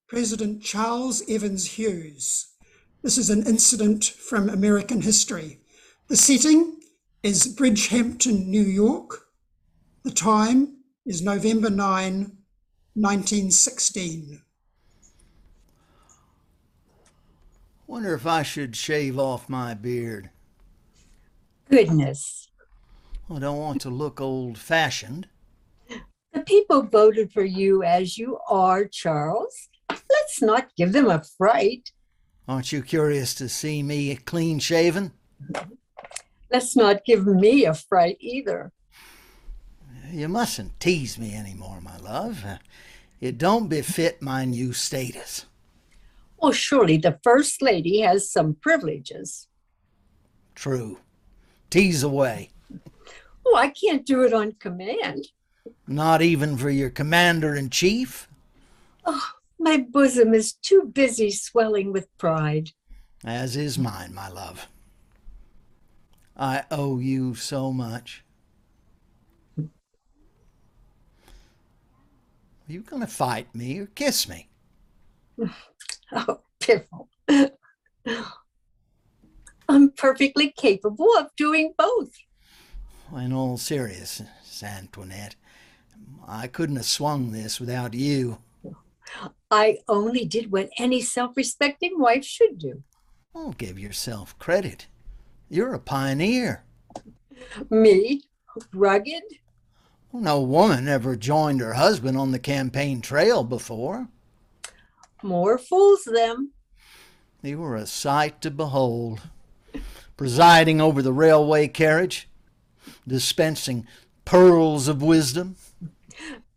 President Charles Evans Hughes. This is an incident from American history. The setting is Bridgehampton, New York. The time is November 1916. Wonder if I should shave off my beard. Goodness. I don't want to look old-fashioned. The people voted for you as you are, Charles. Let's not give them a fright. Aren't you curious to see me clean-shaven? Let's not give me a fright either. You mustn't tease me anymore, my love. It don't befit my new status. Well, surely the First Lady has some privileges. True. Tease away. Oh, I can't do it on command. Not even for your commander-in-chief? Oh, my bosom is too busy swelling with pride. As is mine, my love. I owe you so much. Are you going to fight me or kiss me? Oh, piffle. I'm perfectly capable of doing both. In all seriousness, Antoinette, I couldn't have swung this without you. I only did what any self-respecting wife should do. Oh, give yourself credit. You're a pioneer. Me? Rugged? No woman ever joined her husband on the campaign trail before. More fools them. You were a sight to behold. Presiding over the railway carriage, dispensing pearls of wisdom.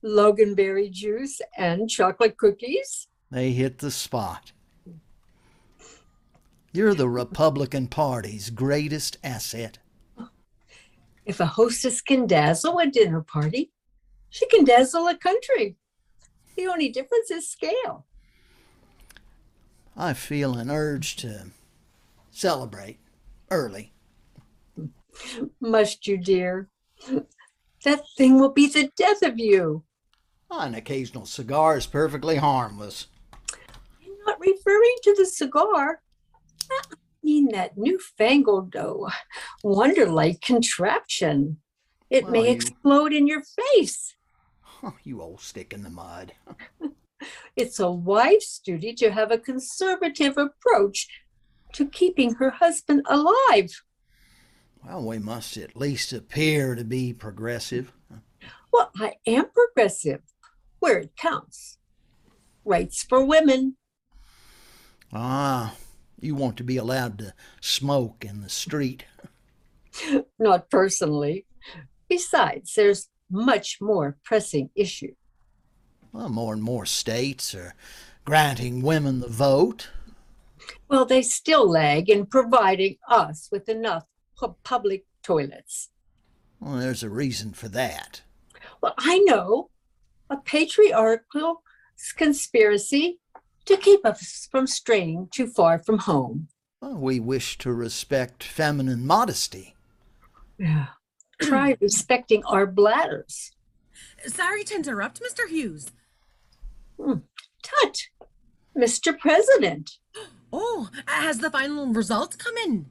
Loganberry juice and chocolate cookies. They hit the spot. You're the Republican Party's greatest asset. If a hostess can dazzle a dinner party, she can dazzle a country. The only difference is scale. I feel an urge to celebrate early. Must you, dear? That thing will be the death of you. An occasional cigar is perfectly harmless. I'm not referring to the cigar. I mean that newfangled, wonder-like contraption. It Well, may explode in your face. Oh, you old stick in the mud. It's a wife's duty to have a conservative approach to keeping her husband alive. Well, we must at least appear to be progressive. Well, I am progressive, where it counts. Rights for women. Ah, you want to be allowed to smoke in the street. Not personally. Besides, there's much more pressing issue. Well, more and more states are granting women the vote. Well, they still lag in providing us with enough public toilets. Well, there's a reason for that. Well, I know. A patriarchal conspiracy to keep us from straying too far from home. Well, we wish to respect feminine modesty. Yeah. Try respecting our bladders. Sorry to interrupt, Mr. Hughes. Tut, Mr. President. Oh, has the final result come in?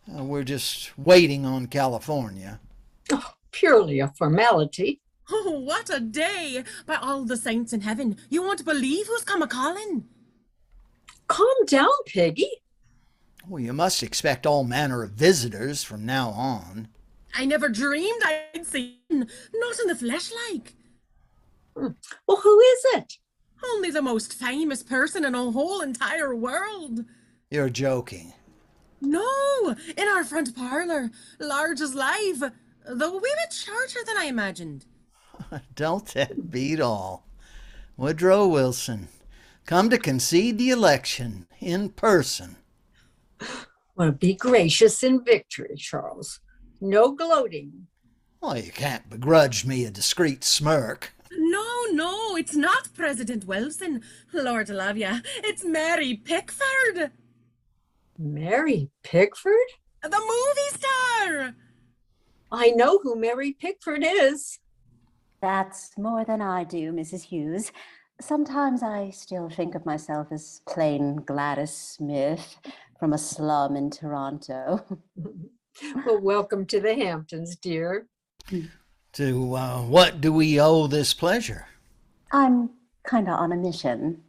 We're just waiting on California. Oh, purely a formality. Oh, what a day! By all the saints in heaven, you won't believe who's come a-calling. Calm down, Peggy. Well, you must expect all manner of visitors from now on. I never dreamed I'd see not in the flesh like. Well, who is it? Only the most famous person in a whole entire world. You're joking. No, in our front parlour, large as life, though a wee bit shorter than I imagined. Don't that beat all? Woodrow Wilson, come to concede the election in person. Well, be gracious in victory, Charles. No gloating. Well, you can't begrudge me a discreet smirk. No, it's not President Wilson. Lord love ya, it's Mary Pickford. Mary Pickford? The movie star! I know who Mary Pickford is. That's more than I do, Mrs. Hughes. Sometimes I still think of myself as plain Gladys Smith from a slum in Toronto. Well, welcome to the Hamptons, dear. To what do we owe this pleasure? I'm kind of on a mission.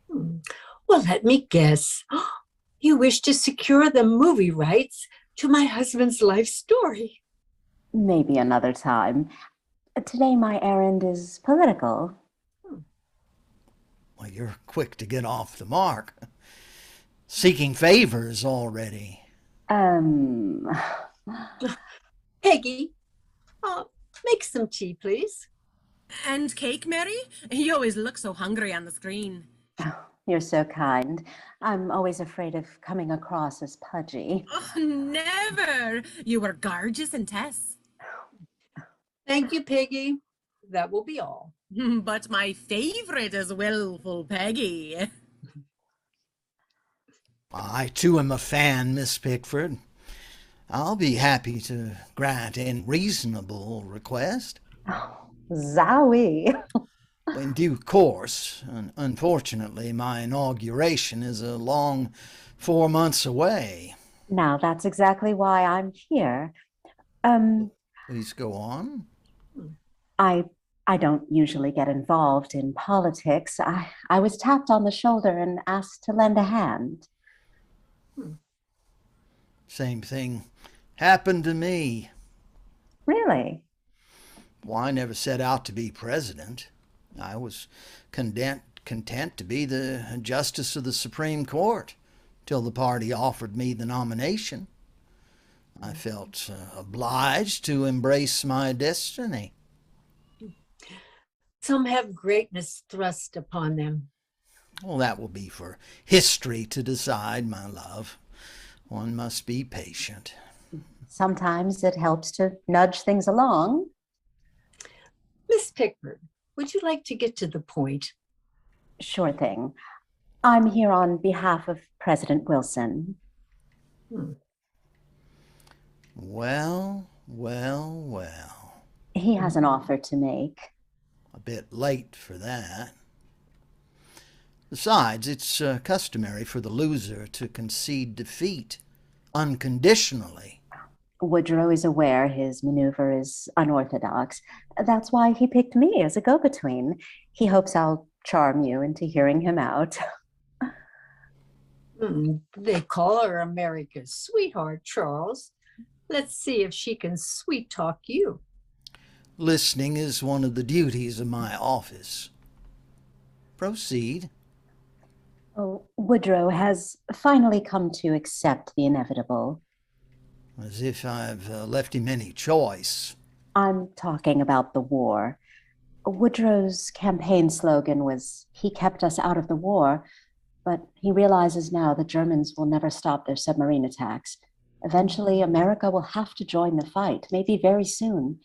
Well, let me guess. You wish to secure the movie rights to my husband's life story. Maybe another time. Today my errand is political. Well, you're quick to get off the mark. Seeking favors already. Peggy, make some tea, please. And cake, Mary? You always look so hungry on the screen. Oh, you're so kind. I'm always afraid of coming across as pudgy. Oh, never! You were gorgeous and Tess. Thank you, Peggy. That will be all. But my favorite is willful Peggy. I, too, am a fan, Miss Pickford. I'll be happy to grant any reasonable request. Oh, zowie. In due course. Unfortunately, my inauguration is a long 4 months away. Now, that's exactly why I'm here. Please go on. I don't usually get involved in politics. I was tapped on the shoulder and asked to lend a hand. Same thing happened to me. Really? Well, I never set out to be president. I was content to be the justice of the Supreme Court till the party offered me the nomination. I felt obliged to embrace my destiny. Some have greatness thrust upon them. Well, that will be for history to decide, my love. One must be patient. Sometimes it helps to nudge things along. Miss Pickford, would you like to get to the point? Sure thing. I'm here on behalf of President Wilson. Well. He has an offer to make. A bit late for that. Besides, it's customary for the loser to concede defeat unconditionally. Woodrow is aware his maneuver is unorthodox. That's why he picked me as a go-between. He hopes I'll charm you into hearing him out. They call her America's sweetheart, Charles. Let's see if she can sweet talk you. Listening is one of the duties of my office. Proceed. Oh, Woodrow has finally come to accept the inevitable. As if I've left him any choice. I'm talking about the war. Woodrow's campaign slogan was, "He kept us out of the war," but he realizes now the Germans will never stop their submarine attacks. Eventually, America will have to join the fight, maybe very soon.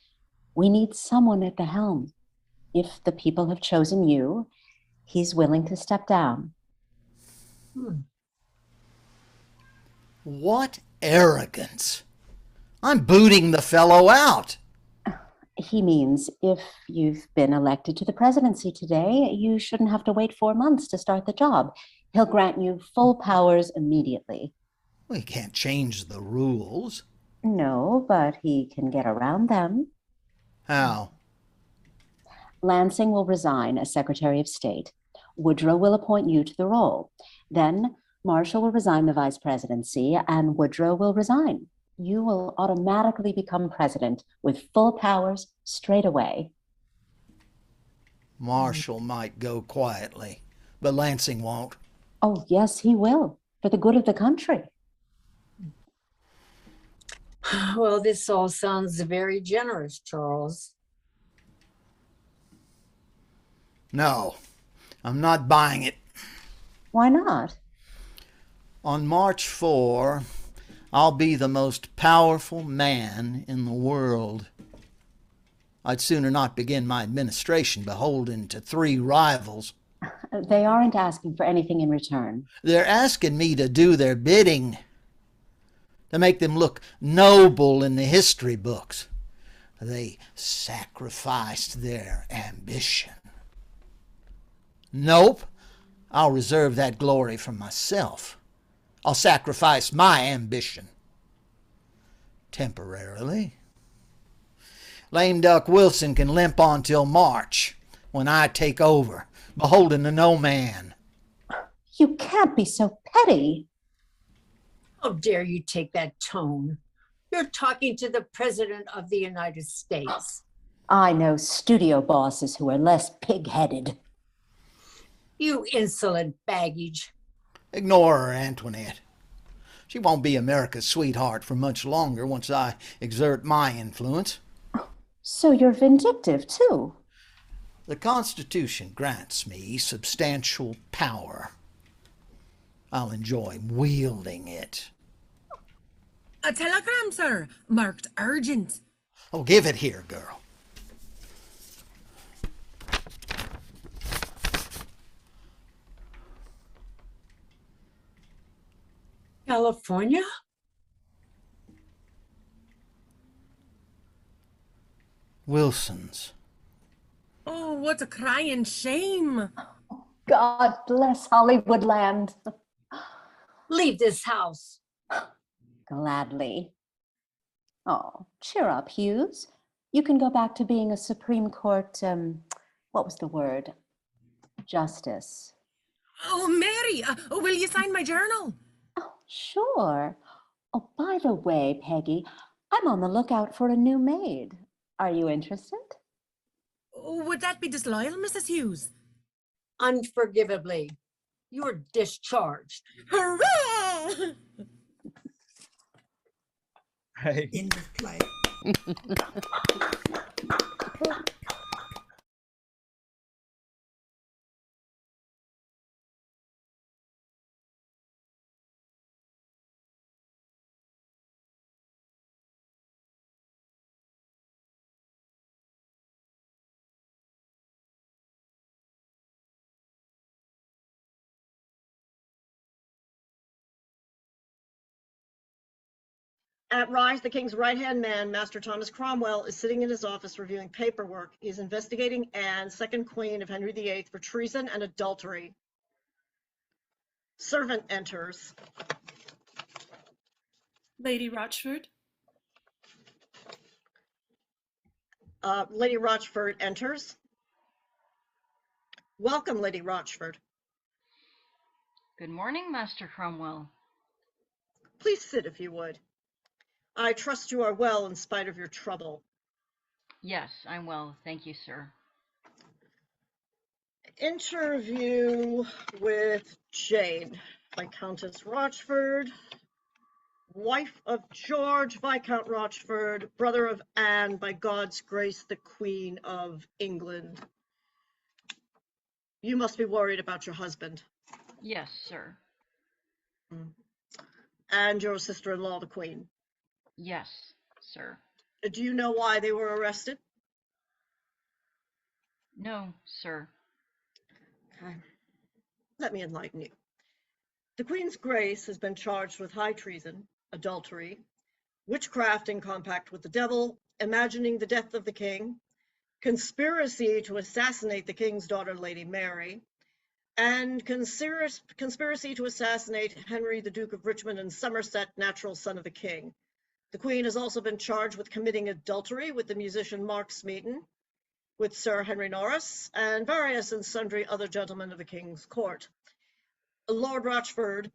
We need someone at the helm. If the people have chosen you, he's willing to step down. What arrogance! I'm booting the fellow out. He means if you've been elected to the presidency today, you shouldn't have to wait 4 months to start the job. He'll grant you full powers immediately. We can't change the rules. No, but he can get around them. How? Lansing will resign as Secretary of State. Woodrow will appoint you to the role. Then Marshall will resign the vice presidency and Woodrow will resign. You will automatically become president with full powers straight away. Marshall might go quietly, but Lansing won't. Oh, yes, he will, for the good of the country. Well, this all sounds very generous, Charles. No, I'm not buying it. Why not? On March 4, I'll be the most powerful man in the world. I'd sooner not begin my administration beholden to 3 rivals. They aren't asking for anything in return. They're asking me to do their bidding, to make them look noble in the history books. They sacrificed their ambition. Nope. I'll reserve that glory for myself. I'll sacrifice my ambition. Temporarily. Lame Duck Wilson can limp on till March, when I take over, beholden to no man. You can't be so petty. How dare you take that tone? You're talking to the President of the United States. I know studio bosses who are less pig-headed. You insolent baggage. Ignore her, Antoinette. She won't be America's sweetheart for much longer once I exert my influence. So you're vindictive, too. The Constitution grants me substantial power. I'll enjoy wielding it. A telegram, sir, marked urgent. Oh, give it here, girl. California? Wilson's. Oh, what a crying shame. God bless Hollywoodland. Leave this house. Gladly. Oh, cheer up, Hughes. You can go back to being a Supreme Court, what was the word? Justice. Oh, Mary, will you sign my journal? Oh, sure. Oh, by the way, Peggy, I'm on the lookout for a new maid. Are you interested? Oh, would that be disloyal, Mrs. Hughes? Unforgivably. You're discharged. Hurrah! End of play. At Rise, the king's right-hand man, Master Thomas Cromwell, is sitting in his office reviewing paperwork. He's investigating Anne, second queen of Henry VIII, for treason and adultery. Servant enters. Lady Rochford. Lady Rochford enters. Welcome, Lady Rochford. Good morning, Master Cromwell. Please sit if you would. I trust you are well in spite of your trouble. Yes, I'm well, thank you, sir. Interview with Jane, Viscountess Rochford, wife of George Viscount Rochford, brother of Anne, by God's grace, the Queen of England. You must be worried about your husband. Yes, sir. And your sister-in-law, the Queen. Yes, sir. Do you know why they were arrested? No, sir. Okay. Let me enlighten you. The Queen's Grace has been charged with high treason, adultery, witchcraft in compact with the devil, imagining the death of the king, conspiracy to assassinate the king's daughter, Lady Mary, and conspiracy to assassinate Henry, the Duke of Richmond and Somerset, natural son of the king. The Queen has also been charged with committing adultery with the musician Mark Smeaton, with Sir Henry Norris, and various and sundry other gentlemen of the King's court. Lord Rochford,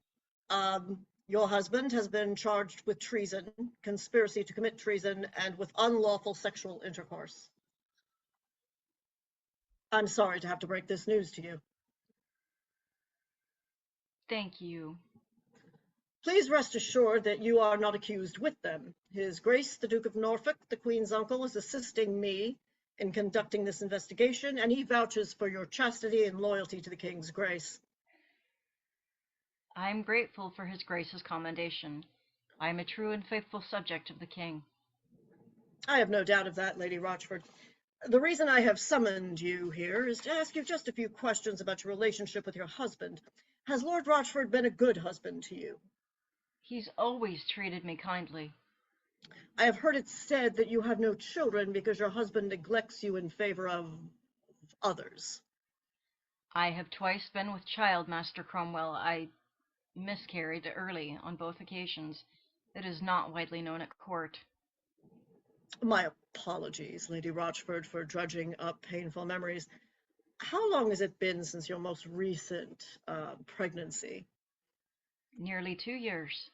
your husband, has been charged with treason, conspiracy to commit treason, and with unlawful sexual intercourse. I'm sorry to have to break this news to you. Thank you. Please rest assured that you are not accused with them. His Grace, the Duke of Norfolk, the Queen's uncle, is assisting me in conducting this investigation, and he vouches for your chastity and loyalty to the King's Grace. I am grateful for His Grace's commendation. I am a true and faithful subject of the King. I have no doubt of that, Lady Rochford. The reason I have summoned you here is to ask you just a few questions about your relationship with your husband. Has Lord Rochford been a good husband to you? He's always treated me kindly. I have heard it said that you have no children because your husband neglects you in favor of others. I have twice been with child, Master Cromwell. I miscarried early on both occasions. It is not widely known at court. My apologies, Lady Rochford, for drudging up painful memories. How long has it been since your most recent pregnancy? Nearly 2 years.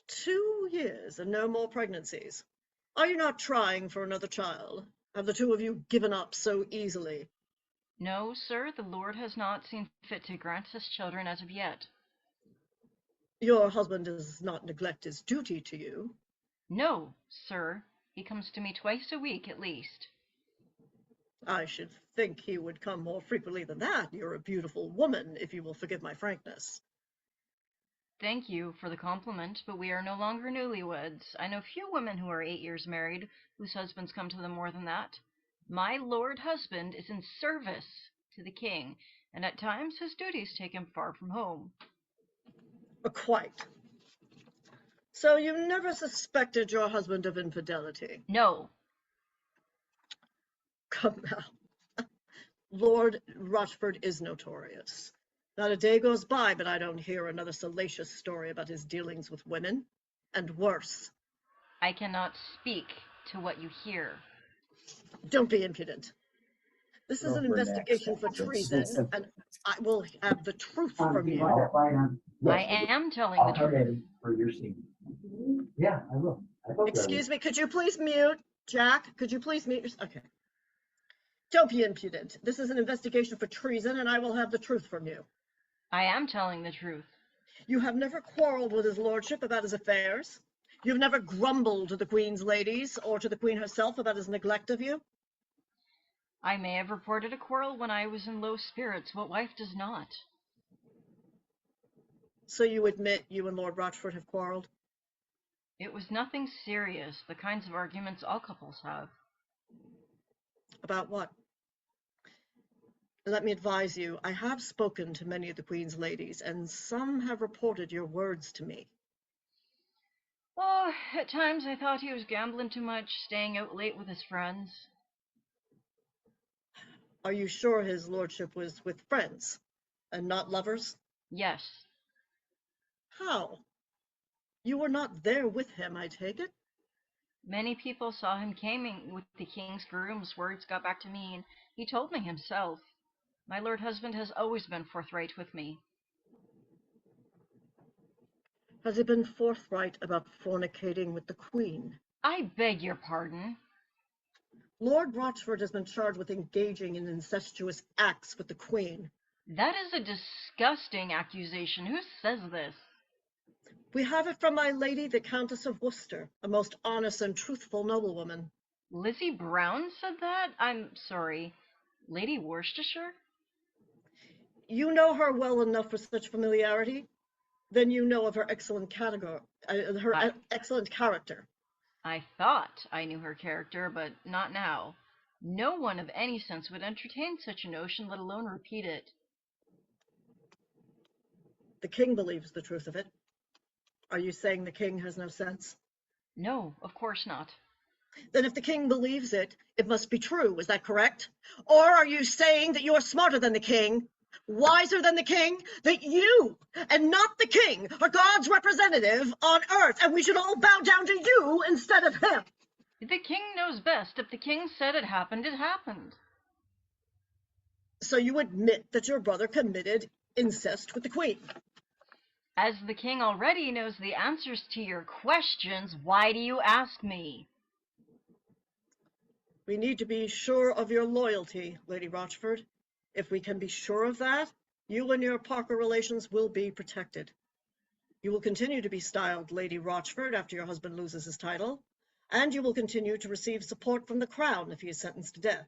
2 years and no more pregnancies. Are you not trying for another child? Have the two of you given up so easily? No, sir, the Lord has not seen fit to grant us children as of yet. Your husband does not neglect his duty to you. No, sir. He comes to me twice a week at least. I should think he would come more frequently than that. You're a beautiful woman, if you will forgive my frankness. Thank you for the compliment, but we are no longer newlyweds. I know few women who are 8 years married whose husbands come to them more than that. My lord husband is in service to the king, and at times his duties take him far from home. Quite. So you never suspected your husband of infidelity? No. Come now. Lord Rochford is notorious. Not a day goes by but I don't hear another salacious story about his dealings with women. And worse. I cannot speak to what you hear. Don't be impudent. This is an investigation for treason, and I will have the truth from you. I am telling the truth. For your scene. Yeah, I will. Excuse me, could you please mute? Jack, could you please mute? Okay. Don't be impudent. This is an investigation for treason, and I will have the truth from you. I am telling the truth. You have never quarreled with his lordship about his affairs? You've never grumbled to the Queen's ladies or to the Queen herself about his neglect of you? I may have reported a quarrel when I was in low spirits. What wife does not? So you admit you and Lord Rochford have quarreled? It was nothing serious, the kinds of arguments all couples have. About what? Let me advise you, I have spoken to many of the Queen's ladies, and some have reported your words to me. Oh, at times I thought he was gambling too much, staying out late with his friends. Are you sure his lordship was with friends and not lovers? Yes. How? You were not there with him, I take it? Many people saw him coming with the king's grooms. Words got back to me, and he told me himself. My lord husband has always been forthright with me. Has he been forthright about fornicating with the Queen? I beg your pardon? Lord Rochford has been charged with engaging in incestuous acts with the Queen. That is a disgusting accusation. Who says this? We have it from my lady, the Countess of Worcester, a most honest and truthful noblewoman. Lizzie Brown said that? I'm sorry. Lady Worcestershire? You know her well enough for such familiarity? Then you know of her excellent excellent character. I thought I knew her character, but not now. No one of any sense would entertain such a notion, let alone repeat it. The king believes the truth of it. Are you saying the king has no sense? No, of course not. Then if the king believes it, it must be true. Is that correct? Or are you saying that you are smarter than the king, wiser than the king, that you and not the king are God's representative on earth, and we should all bow down to you instead of him? The king knows best. If the king said it happened, it happened. So you admit that your brother committed incest with the queen? As the king already knows the answers to your questions, why do you ask me? We need to be sure of your loyalty, Lady Rochford. If we can be sure of that, you and your Parker relations will be protected. You will continue to be styled Lady Rochford after your husband loses his title, and you will continue to receive support from the crown if he is sentenced to death.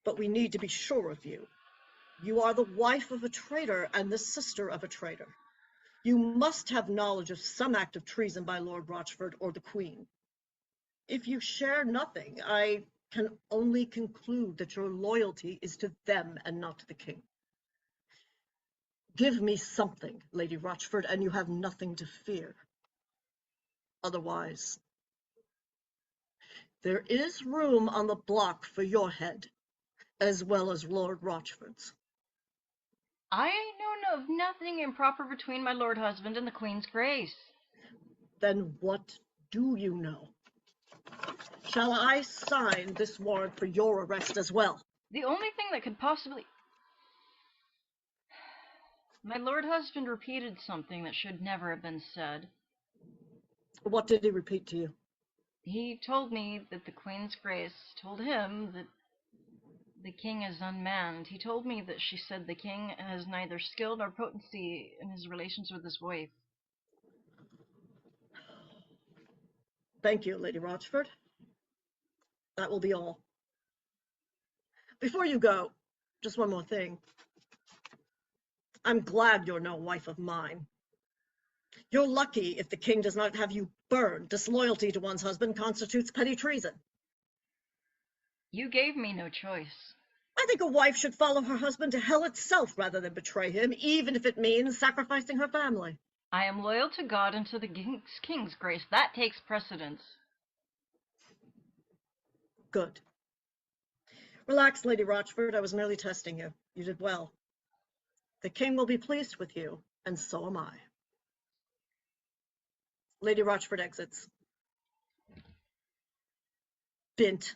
But we need to be sure of you. You are the wife of a traitor and the sister of a traitor. You must have knowledge of some act of treason by Lord Rochford or the Queen. If you share nothing, I can only conclude that your loyalty is to them and not to the king. Give me something, Lady Rochford, and you have nothing to fear. Otherwise, there is room on the block for your head. as well as Lord Rochford's. I know of nothing improper between my lord husband and the Queen's Grace. Then what do you know? Shall I sign this warrant for your arrest as well? The only thing that could possibly... My lord husband repeated something that should never have been said. What did he repeat to you? He told me that the Queen's Grace told him that the king is unmanned. He told me that she said the king has neither skill nor potency in his relations with his wife. Thank you, Lady Rochford. That will be all. Before you go, just one more thing. I'm glad you're no wife of mine. You're lucky if the king does not have you burned. Disloyalty to one's husband constitutes petty treason. You gave me no choice. I think a wife should follow her husband to hell itself rather than betray him, even if it means sacrificing her family. I am loyal to God and to the King's Grace. That takes precedence. Good. Relax, Lady Rochford. I was merely testing you. You did well. The king will be pleased with you, and so am I. Lady Rochford exits. Bint.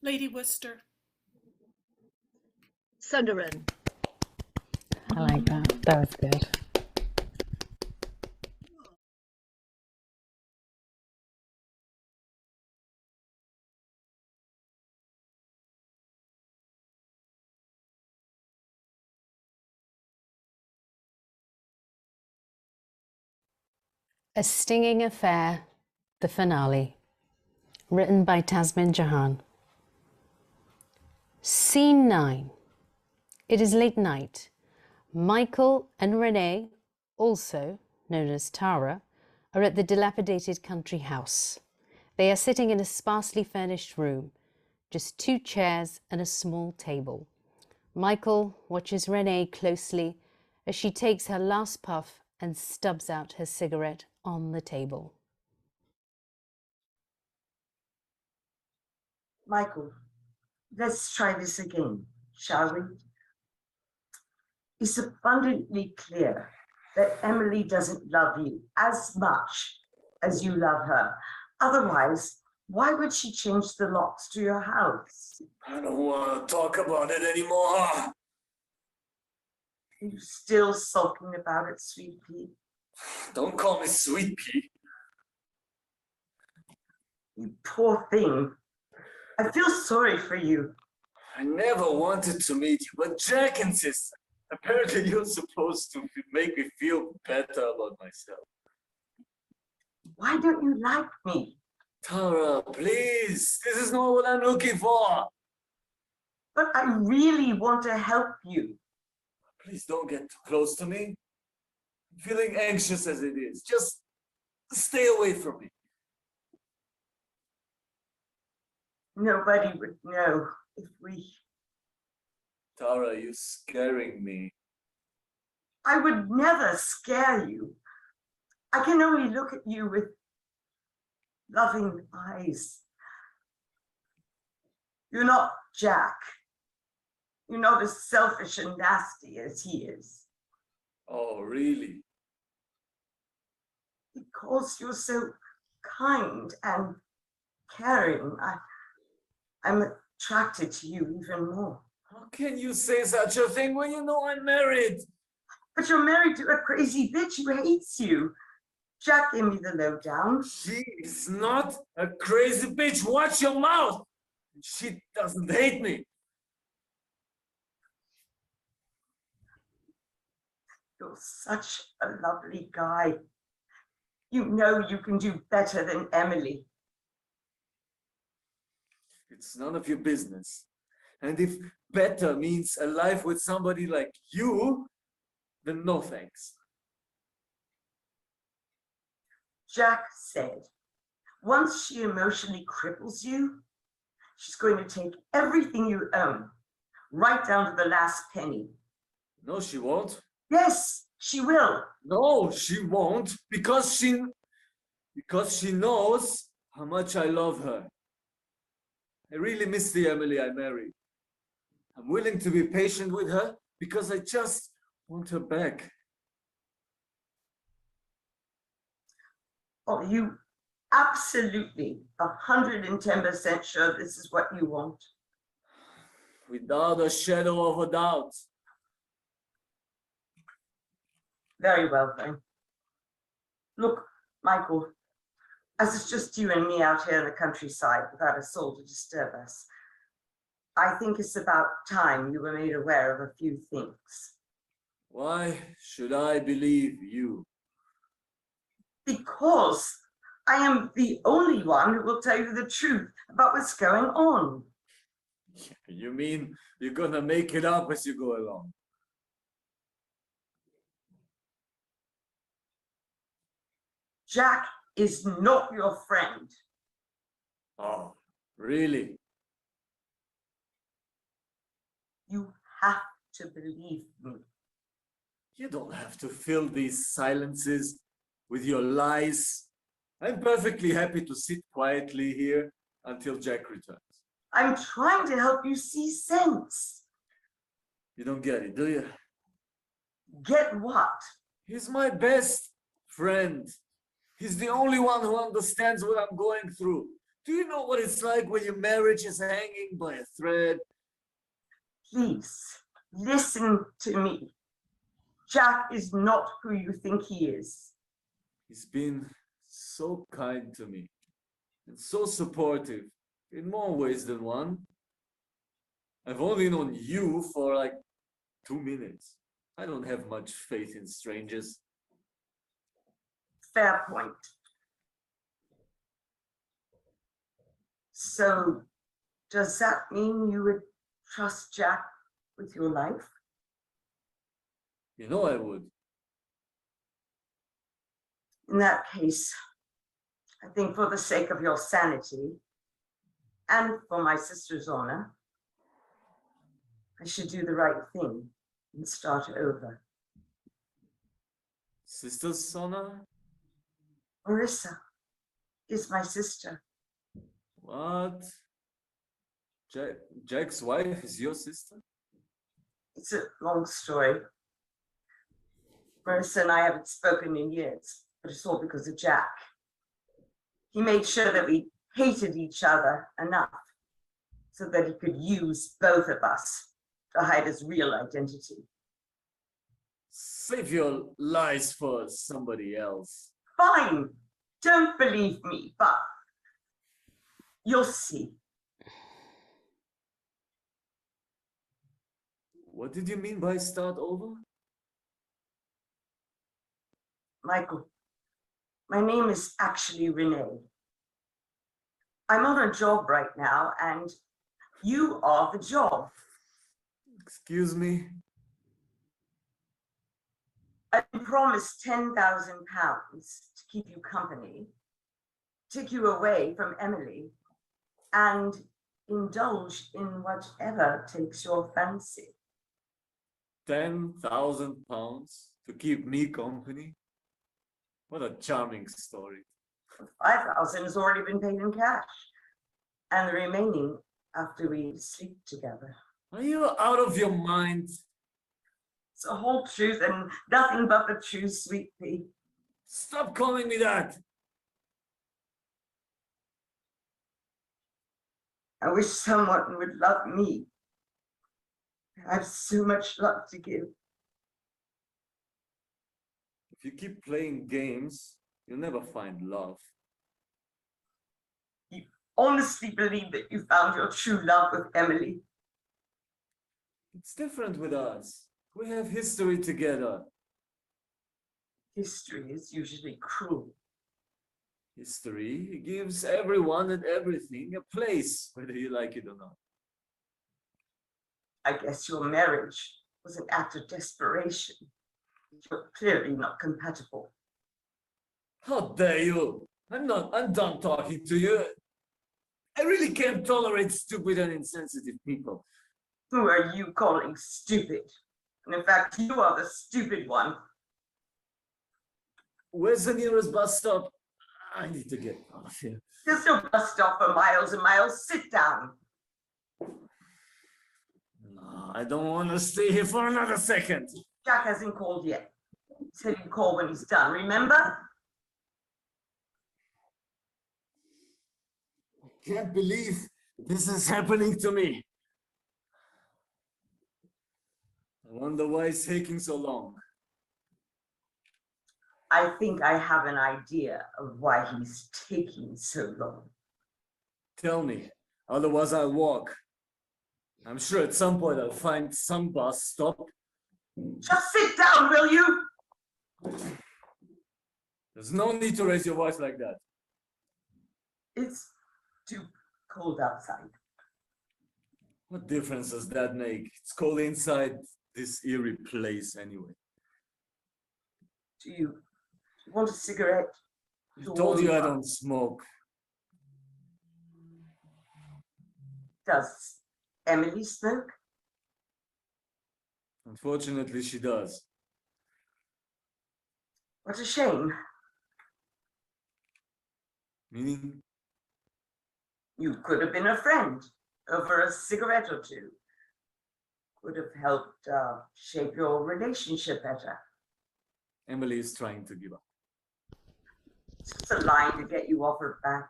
Lady Worcester. Send her in. I like that. That was good. A Stinging Affair, the finale. Written by Tasmin Jahan. Scene 9. It is late night. Michael and Renee, also known as Tara, are at the dilapidated country house. They are sitting in a sparsely furnished room, just 2 chairs and a small table. Michael watches Renee closely as she takes her last puff and stubs out her cigarette on the table. Michael, let's try this again, shall we? It's abundantly clear that Emily doesn't love you as much as you love her. Otherwise, why would she change the locks to your house? I don't want to talk about it anymore. Are you still sulking about it, Sweet Pea? Don't call me Sweet Pea. You poor thing. I feel sorry for you. I never wanted to meet you, but Jack insisted. Apparently you're supposed to make me feel better about myself. Why don't you like me? Tara, please. This is not what I'm looking for. But I really want to help you. Please don't get too close to me. I'm feeling anxious as it is. Just stay away from me. Nobody would know if we... Tara, you're scaring me. I would never scare you. I can only look at you with loving eyes. You're not Jack. You're not as selfish and nasty as he is. Oh, really? Because you're so kind and caring, I'm attracted to you even more. How can you say such a thing when you know I'm married? But you're married to a crazy bitch who hates you. Jack gave me the lowdown. She is not a crazy bitch. Watch your mouth. She doesn't hate me. You're such a lovely guy. You know you can do better than Emily. It's none of your business. And if better means a life with somebody like you, then no thanks. Jack said, once she emotionally cripples you, she's going to take everything you own, right down to the last penny. No, she won't. Yes, she will. No, she won't, because she knows how much I love her. I really miss the Emily I married. I'm willing to be patient with her because I just want her back. Are you absolutely 110% sure this is what you want? Without a shadow of a doubt. Very well, then. Look, Michael, as it's just you and me out here in the countryside without a soul to disturb us, I think it's about time you were made aware of a few things. Why should I believe you? Because I am the only one who will tell you the truth about what's going on. You mean you're gonna make it up as you go along? Jack is not your friend. Oh, really? You have to believe me. You don't have to fill these silences with your lies. I'm perfectly happy to sit quietly here until Jack returns. I'm trying to help you see sense. You don't get it, do you? Get what? He's my best friend. He's the only one who understands what I'm going through. Do you know what it's like when your marriage is hanging by a thread? Please, listen to me. Jack is not who you think he is. He's been so kind to me and so supportive in more ways than one. I've only known you for like 2 minutes. I don't have much faith in strangers. Fair point. So, does that mean you would trust Jack with your life? You know I would. In that case, I think for the sake of your sanity and for my sister's honor, I should do the right thing and start over. Sister's honor? Marissa is my sister. What? Jack's wife is your sister? It's a long story. Marissa and I haven't spoken in years, but it's all because of Jack. He made sure that we hated each other enough so that he could use both of us to hide his real identity. Save your lies for somebody else. Fine, don't believe me, but you'll see. What did you mean by start over? Michael, my name is actually Renee. I'm on a job right now, and you are the job. Excuse me? I promised £10,000 to keep you company, take you away from Emily, and indulge in whatever takes your fancy. £10,000 to keep me company? What a charming story. 5,000 has already been paid in cash, and the remaining after we sleep together. Are you out of your mind? It's the whole truth and nothing but the truth, sweet pea. Stop calling me that. I wish someone would love me. I have so much love to give. If you keep playing games, you'll never find love. You honestly believe that you found your true love with Emily? It's different with us. We have history together. History is usually cruel. History gives everyone and everything a place, whether you like it or not. I guess your marriage was an act of desperation. You're clearly not compatible. How dare you? I'm done talking to you. I really can't tolerate stupid and insensitive people. Who are you calling stupid? And in fact, you are the stupid one. Where's the nearest bus stop? I need to get out of here. There's no bus stop for miles and miles. Sit down. No, I don't want to stay here for another second. Jack hasn't called yet. He said he'd call when he's done, remember? I can't believe this is happening to me. I wonder why it's taking so long. I think I have an idea of why he's taking so long. Tell me, otherwise I'll walk. I'm sure at some point I'll find some bus stop. Just sit down, will you? There's no need to raise your voice like that. It's too cold outside. What difference does that make? It's cold inside this eerie place anyway. Do you want a cigarette? I told you I don't smoke. Does Emily smoke? Unfortunately, she does. What a shame. Meaning? You could have been a friend over a cigarette or two. Could have helped shape your relationship better. Emily is trying to give up. It's just a line to get you off her back.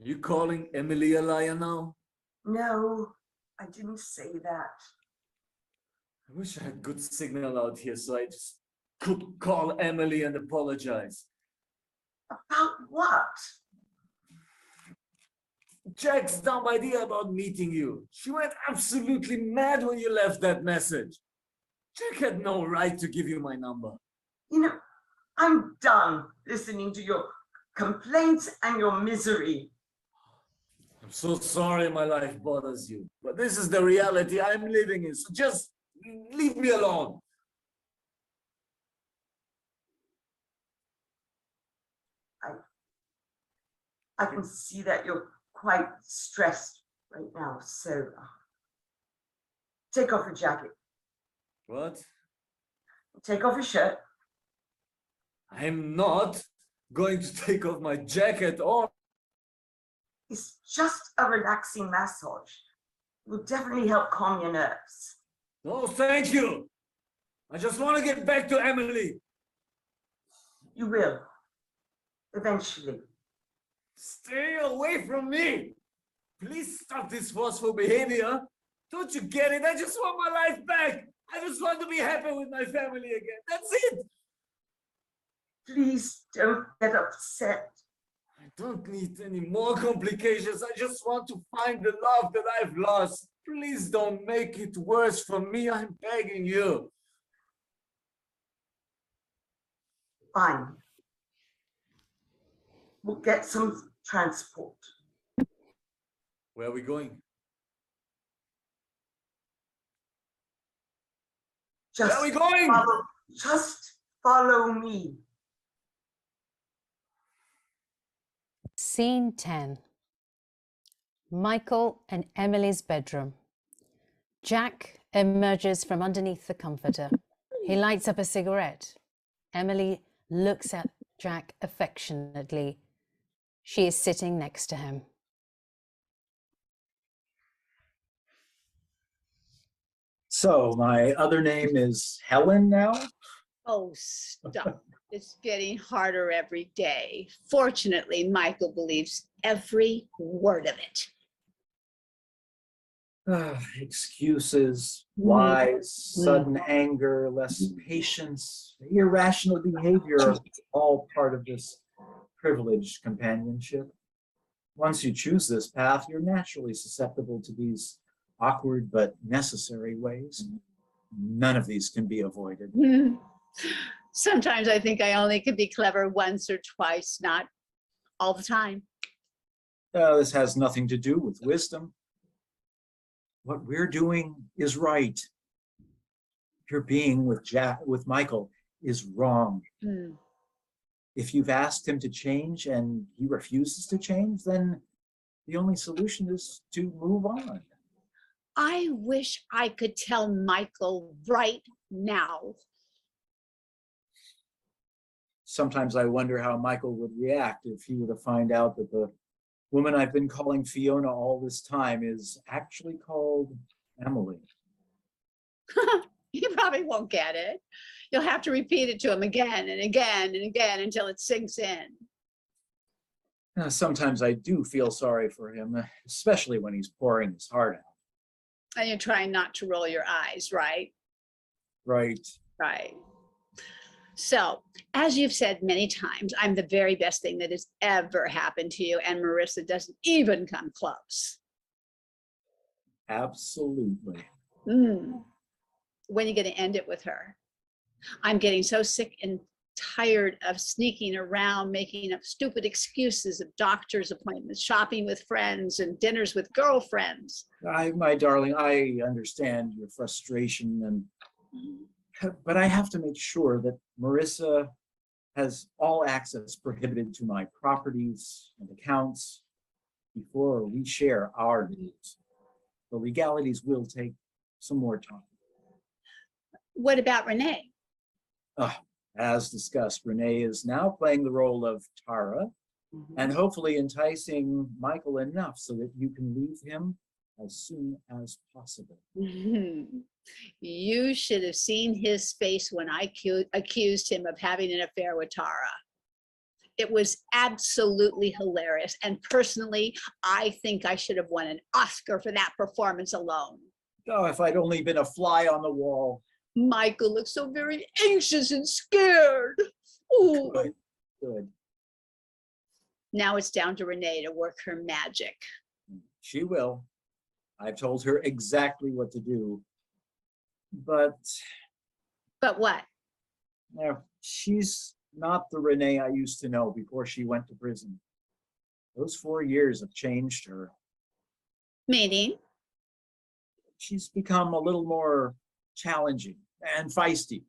You calling Emily a liar now? No, I didn't say that. I wish I had good signal out here so I just could call Emily and apologize. About what? Jack's dumb idea about meeting you. She went absolutely mad when you left that message. Jack had no right to give you my number. You know, I'm done listening to your complaints and your misery. I'm so sorry my life bothers you, but this is the reality I'm living in, so just leave me alone. I can see that you're quite stressed right now, so take off your jacket. What? Take off your shirt. I'm not going to take off my jacket or... It's just a relaxing massage. It will definitely help calm your nerves. No, thank you. I just want to get back to Emily. You will. Eventually. Stay away from me. Please stop this forceful behavior. Don't you get it? I just want my life back. I just want to be happy with my family again. That's it. Please don't get upset. I don't need any more complications. I just want to find the love that I've lost. Please don't make it worse for me. I'm begging you. Fine. We'll get some transport. Where are we going? Just Where are we going? Just follow me. Scene 10. Michael and Emily's bedroom. Jack emerges from underneath the comforter. He lights up a cigarette. Emily looks at Jack affectionately. She is sitting next to him. So my other name is Helen now? Oh, stop. It's getting harder every day. Fortunately, Michael believes every word of it. Excuses, lies, sudden anger, less patience, irrational behavior are all part of this privileged companionship. Once you choose this path, you're naturally susceptible to these awkward but necessary ways. None of these can be avoided. Sometimes I think I only can be clever once or twice, not all the time. This has nothing to do with wisdom. What we're doing is right. Your being with Michael is wrong. If you've asked him to change and he refuses to change, then the only solution is to move on. I wish I could tell Michael right now. Sometimes I wonder how Michael would react if he were to find out that the woman I've been calling Fiona all this time is actually called Emily. He probably won't get it. You'll have to repeat it to him again and again and again until it sinks in. Sometimes I do feel sorry for him, especially when he's pouring his heart out. And you're trying not to roll your eyes, right? Right. Right. So, as you've said many times, I'm the very best thing that has ever happened to you, and Marissa doesn't even come close. Absolutely. When are you going to end it with her? I'm getting so sick and tired of sneaking around, making up stupid excuses of doctor's appointments, shopping with friends, and dinners with girlfriends. My darling, I understand your frustration, but I have to make sure that Marissa has all access prohibited to my properties and accounts before we share our news. The legalities will take some more time. What about Renee? As discussed, Renee is now playing the role of Tara and hopefully enticing Michael enough so that you can leave him as soon as possible. You should have seen his face when I accused him of having an affair with Tara. It was absolutely hilarious. And personally, I think I should have won an Oscar for that performance alone. Oh, if I'd only been a fly on the wall. Michael looks so very anxious and scared. Ooh. Good. Now it's down to Renee to work her magic. She will. I've told her exactly what to do. But what? She's not the Renee I used to know before she went to prison. Those 4 years have changed her. Meaning? She's become a little more challenging and feisty.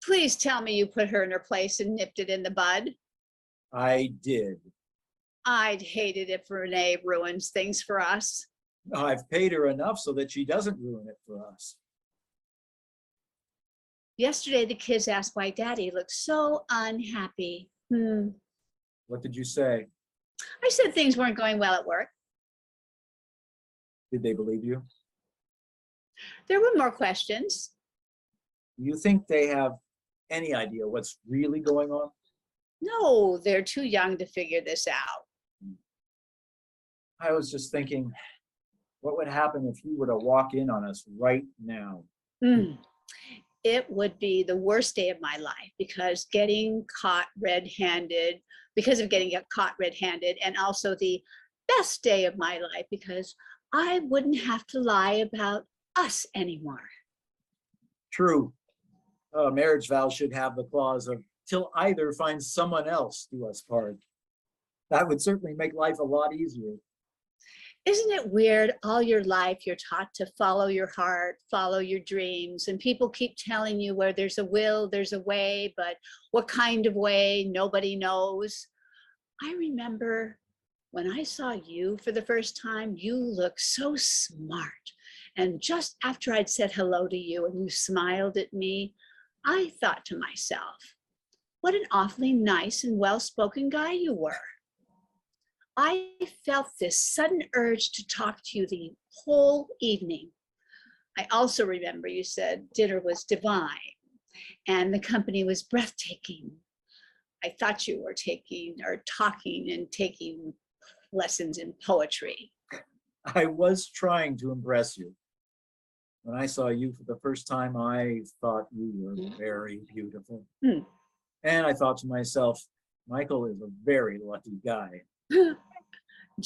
Please tell me you put her in her place and nipped it in the bud. I did. I'd hate it if Renee ruins things for us. I've paid her enough so that she doesn't ruin it for us. Yesterday, the kids asked why Daddy looked so unhappy. What did you say? I said things weren't going well at work. Did they believe you? There were more questions. You think they have any idea what's really going on? No, they're too young to figure this out. I was just thinking, what would happen if you were to walk in on us right now? It would be the worst day of my life because of getting caught red-handed, and also the best day of my life because I wouldn't have to lie about us anymore. True. A marriage vow should have the clause of till either finds someone else do us part. That would certainly make life a lot easier. Isn't it weird? All your life, you're taught to follow your heart, follow your dreams, and people keep telling you where there's a will, there's a way, but what kind of way, nobody knows. I remember when I saw you for the first time, you looked so smart. And just after I'd said hello to you and you smiled at me, I thought to myself, what an awfully nice and well-spoken guy you were. I felt this sudden urge to talk to you the whole evening. I also remember you said dinner was divine and the company was breathtaking. I thought you were taking lessons in poetry. I was trying to impress you. When I saw you for the first time, I thought you were very beautiful. And I thought to myself, Michael is a very lucky guy. Do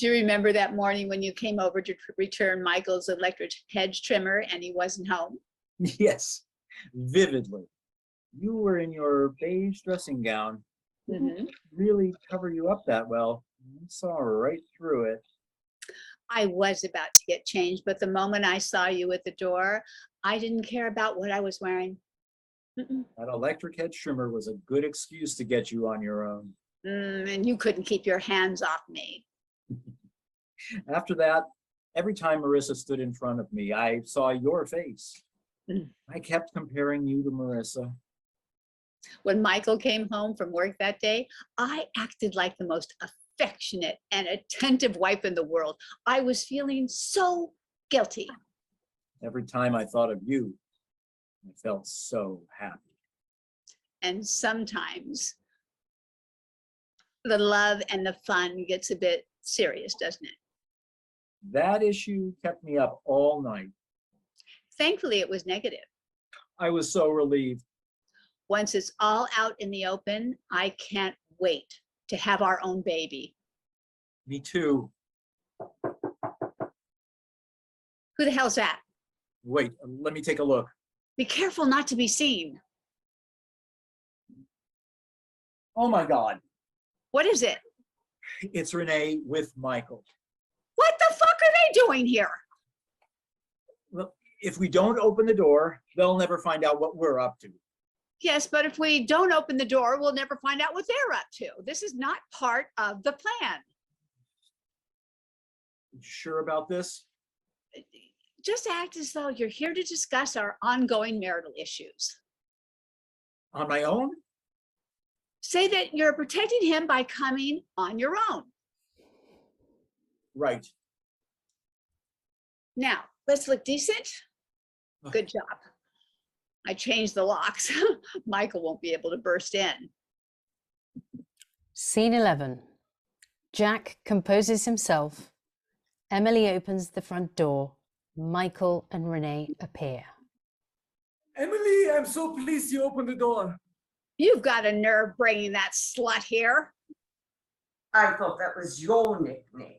you remember that morning when you came over to return Michael's electric hedge trimmer and he wasn't home? Yes, vividly. You were in your beige dressing gown. Really cover you up that well. I saw right through it. I was about to get changed, but the moment I saw you at the door, I didn't care about what I was wearing. That electric hedge trimmer was a good excuse to get you on your own. And you couldn't keep your hands off me. After that, every time Marissa stood in front of me, I saw your face. I kept comparing you to Marissa. When Michael came home from work that day, I acted like the most affectionate and attentive wife in the world. I was feeling so guilty. Every time I thought of you, I felt so happy. And sometimes the love and the fun gets a bit serious, doesn't it? That issue kept me up all night. Thankfully, it was negative. I was so relieved. Once it's all out in the open, I can't wait to have our own baby. Me too. Who the hell's that? Wait, let me take a look. Be careful not to be seen. Oh my God. What is it? It's Renee with Michael. What the fuck are they doing here? Well, if we don't open the door, they'll never find out what we're up to. Yes, but if we don't open the door, we'll never find out what they're up to. This is not part of the plan. You sure about this? Just act as though you're here to discuss our ongoing marital issues. On my own? Say that you're protecting him by coming on your own. Right. Now, let's look decent. Good job. I changed the locks. Michael won't be able to burst in. Scene 11. Jack composes himself. Emily opens the front door. Michael and Renee appear. Emily, I'm so pleased you opened the door. You've got a nerve bringing that slut here. I thought that was your nickname.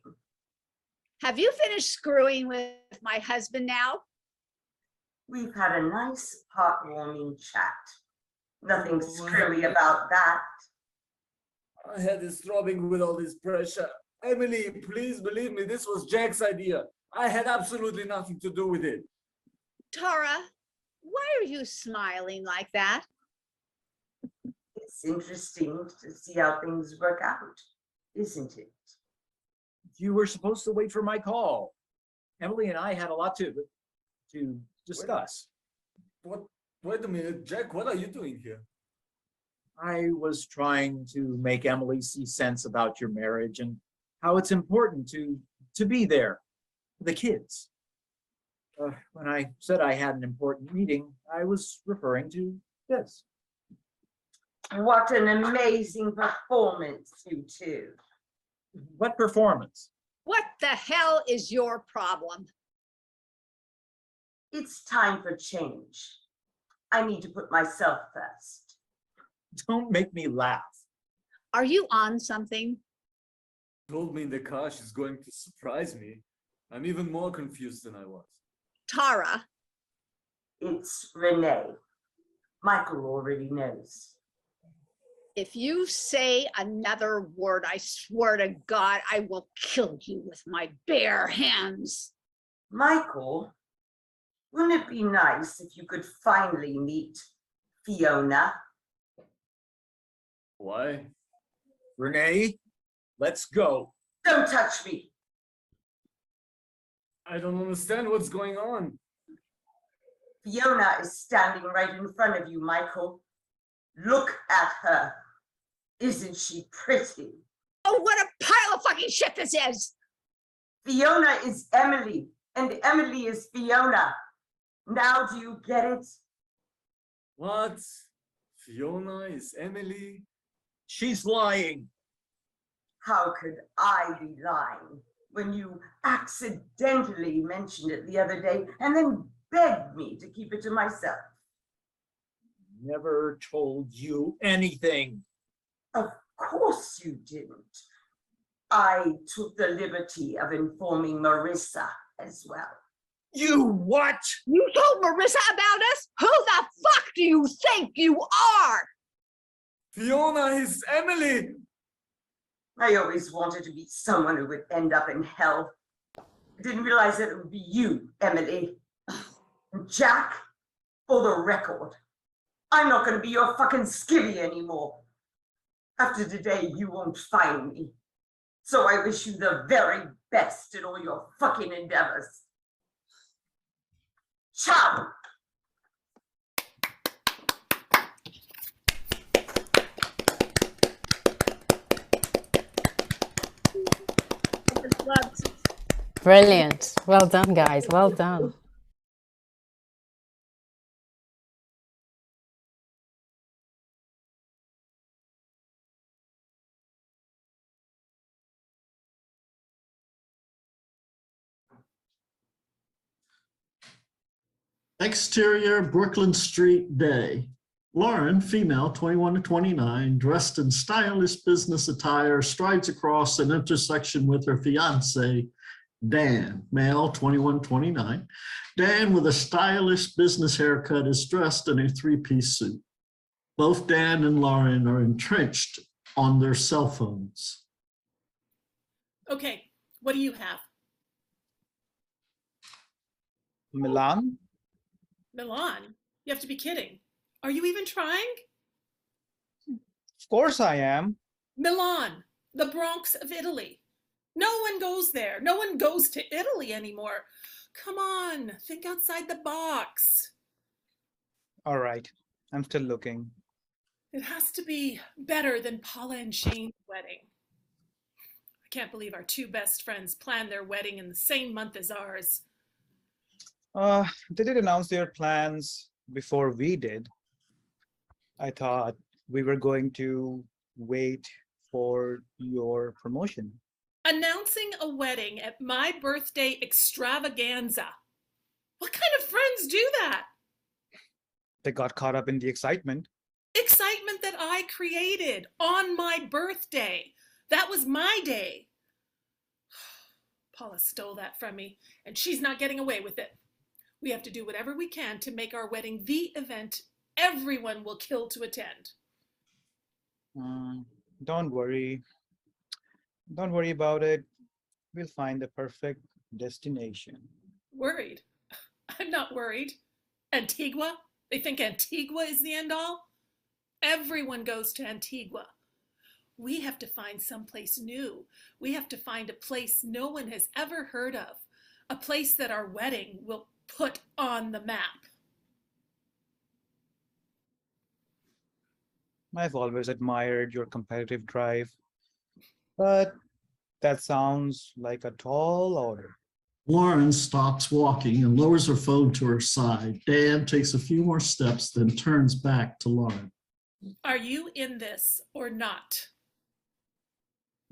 Have you finished screwing with my husband now? We've had a nice, heartwarming chat. Nothing screwy about that. My head is throbbing with all this pressure. Emily, please believe me, this was Jack's idea. I had absolutely nothing to do with it. Tara, why are you smiling like that? It's interesting to see how things work out, isn't it? You were supposed to wait for my call. Emily and I had a lot to discuss. Wait a minute, Jack, what are you doing here? I was trying to make Emily see sense about your marriage and how it's important to be there for the kids. When I said I had an important meeting, I was referring to this. What an amazing performance, you two. What performance? What the hell is your problem? It's time for change. I need to put myself first. Don't make me laugh. Are you on something? Told me in the car she's going to surprise me. I'm even more confused than I was. Tara. It's Renee. Michael already knows. If you say another word, I swear to God, I will kill you with my bare hands. Michael, wouldn't it be nice if you could finally meet Fiona? Why? Renee, let's go. Don't touch me. I don't understand what's going on. Fiona is standing right in front of you, Michael. Look at her. Isn't she pretty? Oh, what a pile of fucking shit this is! Fiona is Emily, and Emily is Fiona. Now do you get it? What? Fiona is Emily? She's lying. How could I be lying when you accidentally mentioned it the other day and then begged me to keep it to myself? Never told you anything. Of course you didn't. I took the liberty of informing Marissa as well. You what? You told Marissa about us? Who the fuck do you think you are? Fiona is Emily! I always wanted to be someone who would end up in hell. I didn't realize that it would be you, Emily. Jack, for the record, I'm not going to be your fucking skivvy anymore. After today, you won't find me. So I wish you the very best in all your fucking endeavors. Ciao! Clubs. Brilliant. Well done, guys. Well done. Exterior Brooklyn Street day. Lauren, female, 21 to 29, dressed in stylish business attire, strides across an intersection with her fiance, Dan, male, 21 to 29. Dan, with a stylish business haircut, is dressed in a three-piece suit. Both Dan and Lauren are entrenched on their cell phones. Okay, what do you have? Milan? Milan? You have to be kidding. Are you even trying? Of course I am. Milan, the Bronx of Italy. No one goes there. No one goes to Italy anymore. Come on, think outside the box. All right, I'm still looking. It has to be better than Paula and Shane's wedding. I can't believe our two best friends planned their wedding in the same month as ours. They did announce their plans before we did. I thought we were going to wait for your promotion. Announcing a wedding at my birthday extravaganza. What kind of friends do that? They got caught up in the excitement. Excitement that I created on my birthday. That was my day. Paula stole that from me, and she's not getting away with it. We have to do whatever we can to make our wedding the event everyone will kill to attend. Don't worry. Don't worry about it. We'll find the perfect destination. Worried? I'm not worried. Antigua? They think Antigua is the end all? Everyone goes to Antigua. We have to find someplace new. We have to find a place no one has ever heard of. A place that our wedding will put on the map. I've always admired your competitive drive, but that sounds like a tall order. Lauren stops walking and lowers her phone to her side. Dan takes a few more steps, then turns back to Lauren. Are you in this or not?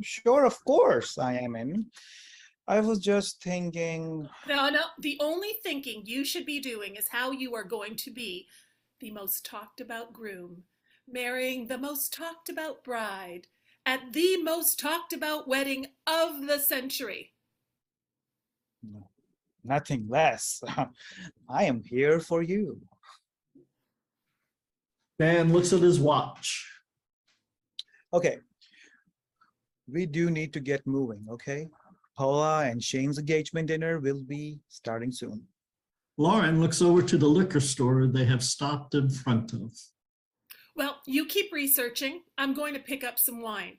Sure, of course I am in. I was just thinking. No, the only thinking you should be doing is how you are going to be the most talked about groom, marrying the most talked about bride at the most talked about wedding of the century. No, nothing less. I am here for you. Dan looks at his watch. Okay. We do need to get moving, okay? Paula and Shane's engagement dinner will be starting soon. Lauren looks over to the liquor store they have stopped in front of. Well, you keep researching. I'm going to pick up some wine.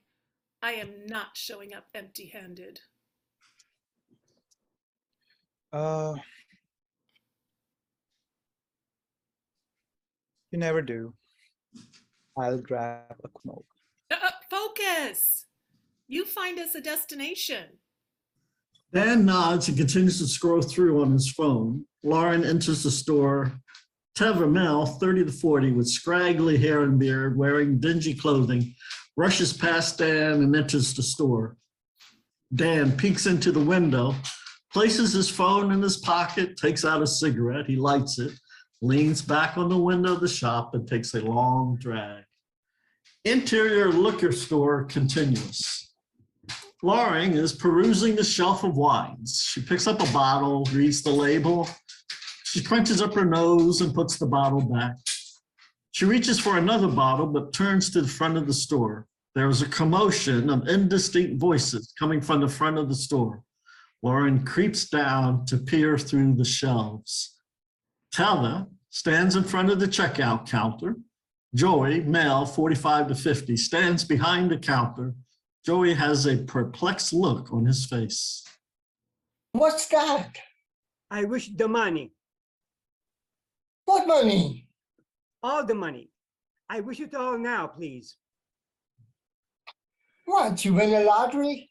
I am not showing up empty-handed. You never do. I'll grab a smoke. Focus! You find us a destination. Dan nods and continues to scroll through on his phone. Lauren enters the store. Teva male, 30 to 40, with scraggly hair and beard, wearing dingy clothing, rushes past Dan and enters the store. Dan peeks into the window, places his phone in his pocket, takes out a cigarette. He lights it, leans back on the window of the shop, and takes a long drag. Interior liquor store continuous. Lauren is perusing the shelf of wines. She picks up a bottle, reads the label. She crunches up her nose and puts the bottle back. She reaches for another bottle, but turns to the front of the store. There is a commotion of indistinct voices coming from the front of the store. Lauren creeps down to peer through the shelves. Tella stands in front of the checkout counter. Joey, male, 45 to 50, stands behind the counter. Joey has a perplexed look on his face. What's that? I wish the money. What money? All the money. I wish it all now, please. What, you win a lottery?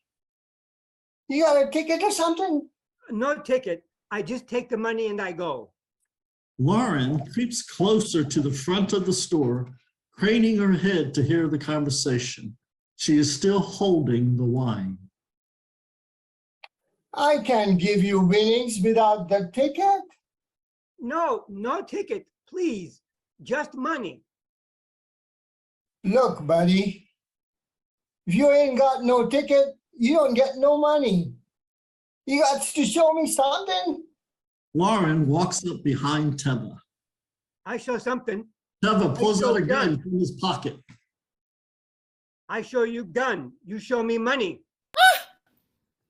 You got a ticket or something? No ticket. I just take the money and I go. Lauren creeps closer to the front of the store, craning her head to hear the conversation. She is still holding the wine. I can't give you winnings without the ticket. No, no ticket, please. Just money. Look, buddy, if you ain't got no ticket, you don't get no money. You got to show me something. Lauren walks up behind Teva. I show something. Teva pulls show out a gun gun. from his pocket. I show you gun. You show me money.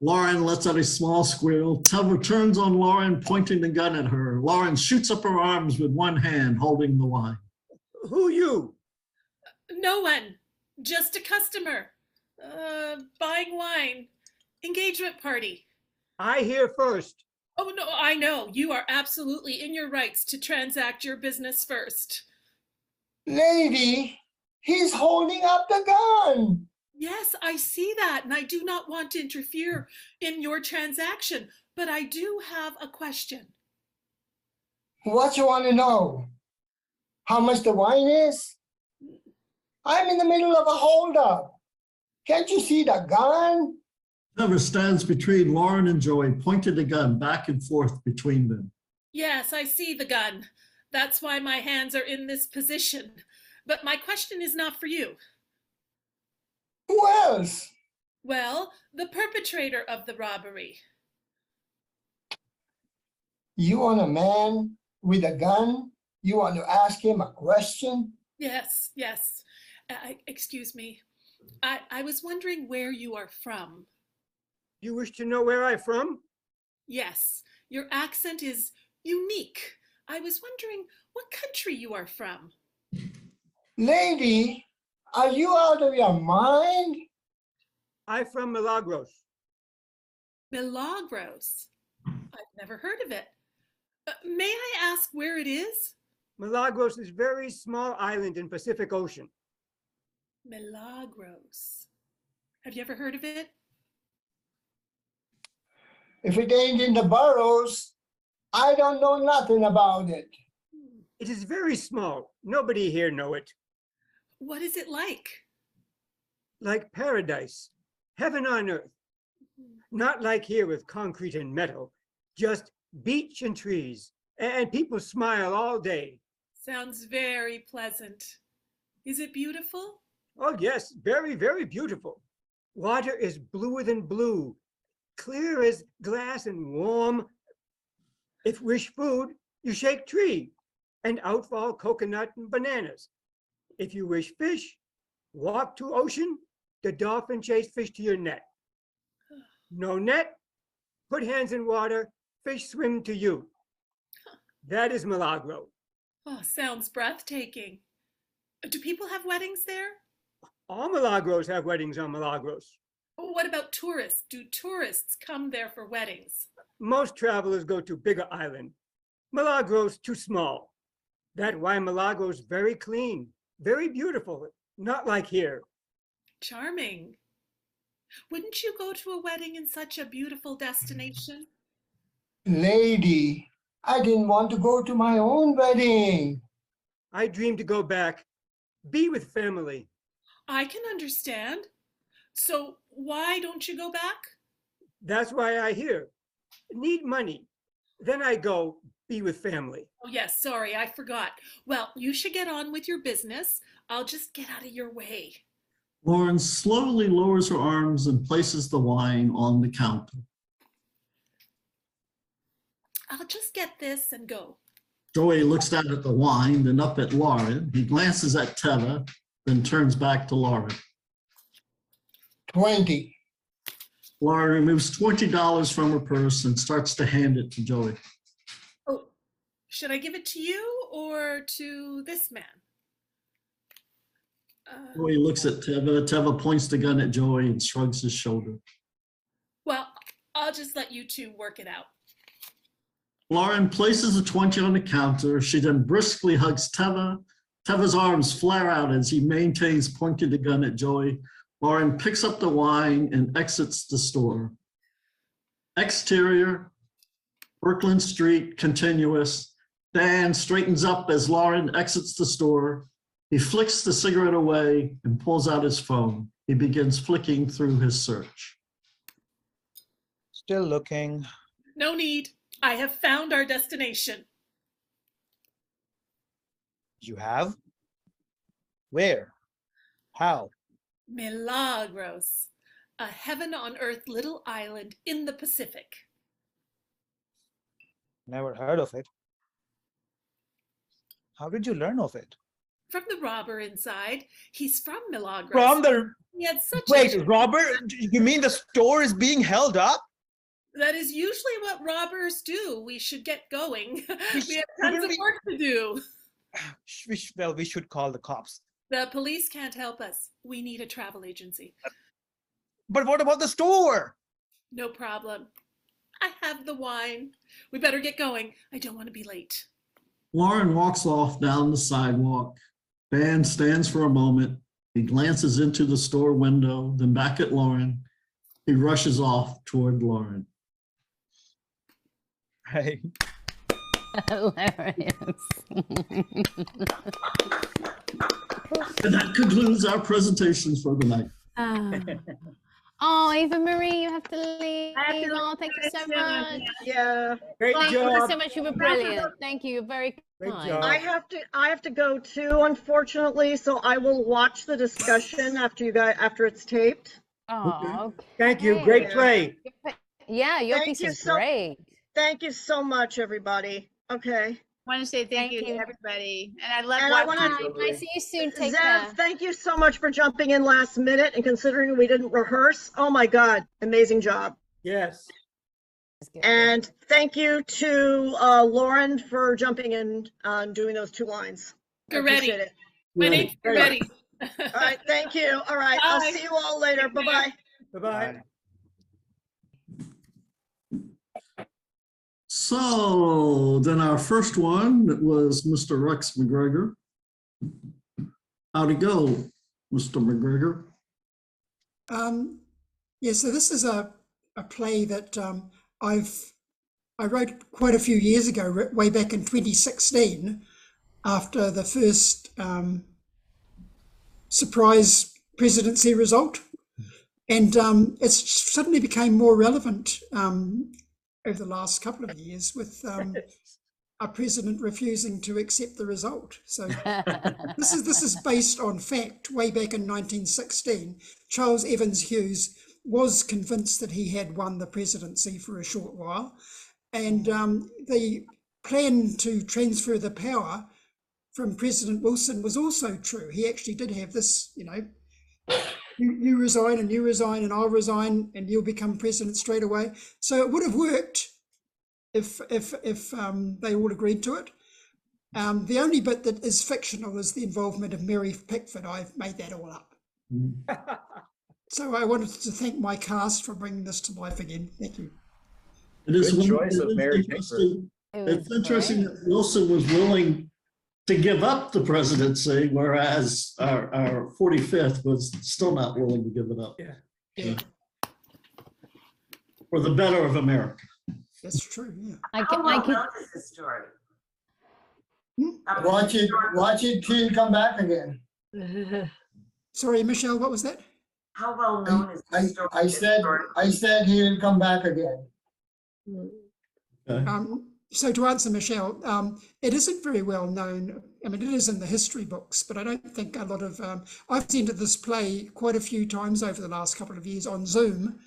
Lauren lets out a small squeal. Teva turns on Lauren, pointing the gun at her. Lauren shoots up her arms with one hand, holding the wine. Who you? No one. Just a customer. Buying wine. Engagement party. I hear first. Oh, no, I know. You are absolutely in your rights to transact your business first. Lady, he's holding up the gun. Yes, I see that, and I do not want to interfere in your transaction, but I do have a question. What you want to know? How much the wine is? I'm in the middle of a holdup. Can't you see the gun? Teva stands between Lauren and Joey, pointing the gun back and forth between them. Yes, I see the gun. That's why my hands are in this position. But my question is not for you. Who else? Well, the perpetrator of the robbery. You want a man with a gun? You want to ask him a question? Yes, yes. Excuse me. I was wondering where you are from. You wish to know where I'm from? Yes, your accent is unique. I was wondering what country you are from. Lady, are you out of your mind? I'm from Milagros. Milagros? I've never heard of it. May I ask where it is? Milagros is a very small island in Pacific Ocean. Milagros. Have you ever heard of it? If it ain't in the boroughs, I don't know nothing about it. It is very small. Nobody here know it. What is it like? Like paradise, heaven on earth. Not like here with concrete and metal, just beach and trees, and people smile all day. Sounds very pleasant. Is it beautiful? Oh yes, very, very beautiful. Water is bluer than blue, clear as glass and warm. If wish food, you shake tree, and out fall coconut and bananas. If you wish fish, walk to ocean, the dolphin chase fish to your net. No net, put hands in water, fish swim to you. That is Milagro. Oh, sounds breathtaking. Do people have weddings there? All Milagros have weddings on Milagros. Oh, what about tourists? Do tourists come there for weddings? Most travelers go to bigger island. Milagros too small. That's why Milagros very clean, very beautiful, not like here. Charming. Wouldn't you go to a wedding in such a beautiful destination? Lady, I didn't want to go to my own wedding. I dream to go back, be with family. I can understand. So why don't you go back? That's why I here. Need money. Then I go be with family. Oh, yes, sorry, I forgot. Well, you should get on with your business. I'll just get out of your way. Lauren slowly lowers her arms and places the wine on the counter. I'll just get this and go. Joey looks down at the wine, then up at Lauren. He glances at Teva, then turns back to Lauren. 20. Lauren removes $20 from her purse and starts to hand it to Joey. Oh, should I give it to you or to this man? Joey looks at Teva. Teva points the gun at Joey and shrugs his shoulder. Well, I'll just let you two work it out. Lauren places the 20 on the counter. She then briskly hugs Teva. Teva's arms flare out as he maintains pointing the gun at Joey. Lauren picks up the wine and exits the store. Exterior, Brooklyn Street, continuous. Dan straightens up as Lauren exits the store. He flicks the cigarette away and pulls out his phone. He begins flicking through his search. Still looking. No need. I have found our destination. You have? Where? How? Milagros, a heaven on earth little island in the Pacific. Never heard of it. How did you learn of it? From the robber inside. He's from Milagros. From the... He had such Wait, a... Robert, you mean the store is being held up? That is usually what robbers do. We should get going. We have tons of work to do. Well, we should call the cops. The police can't help us. We need a travel agency. But what about the store? No problem. I have the wine. We better get going. I don't want to be late. Lauren walks off down the sidewalk. Dan stands for a moment. He glances into the store window, then back at Lauren. He rushes off toward Lauren. Hey. Hilarious. And that concludes our presentations for the night. Oh, Eva Marie, you have to leave. Oh, thank you so much. Yeah. Great Thank job. you so much. You were brilliant. Thank you. You're very kind. I have to go too, unfortunately. So I will watch the discussion after it's taped. Oh, okay. Thank you. Great play. Yeah, your piece is great. Thank you so much, everybody. Okay. I want to say thank you to everybody. And I love And I watching. wanna- I see you soon. Take Zev, care. thank you so much for jumping in last minute and considering we didn't rehearse. Oh my God, amazing job. Yes. And thank you to Lauren for jumping in on doing those 2 lines. I Get ready. appreciate it. My name's Ready. All right, thank you. All right, I'll Bye. see you all later. Bye-bye. Bye-bye. So then our first one was Mr. Rex McGregor. How'd it go, Mr. McGregor? Yeah, so this is a play that I wrote quite a few years ago, way back in 2016, after the first surprise presidency result. And it's suddenly became more relevant over the last couple of years with our president refusing to accept the result. So this is based on fact. Way back in 1916, Charles Evans Hughes was convinced that he had won the presidency for a short while. And the plan to transfer the power from President Wilson was also true. He actually did have this, you resign and you resign and I'll resign and you'll become president straight away. So it would have worked if they all agreed to it. The only bit that is fictional is the involvement of Mary Pickford. I've made that all up. So I wanted to thank my cast for bringing this to life again. Thank you. It is Good choice it of is Mary interesting- Pickford. It's interesting that Wilson was willing to give up the presidency, whereas our 45th was still not willing to give it up. Yeah. For the better of America. That's true, yeah. How well known is this story? Watch it till you come back again. Sorry, Michelle, what was that? How well known is this story? I said he'll come back again. So to answer Michelle, it isn't very well known. I mean, it is in the history books, but I don't think a lot of, I've presented this play quite a few times over the last couple of years on Zoom,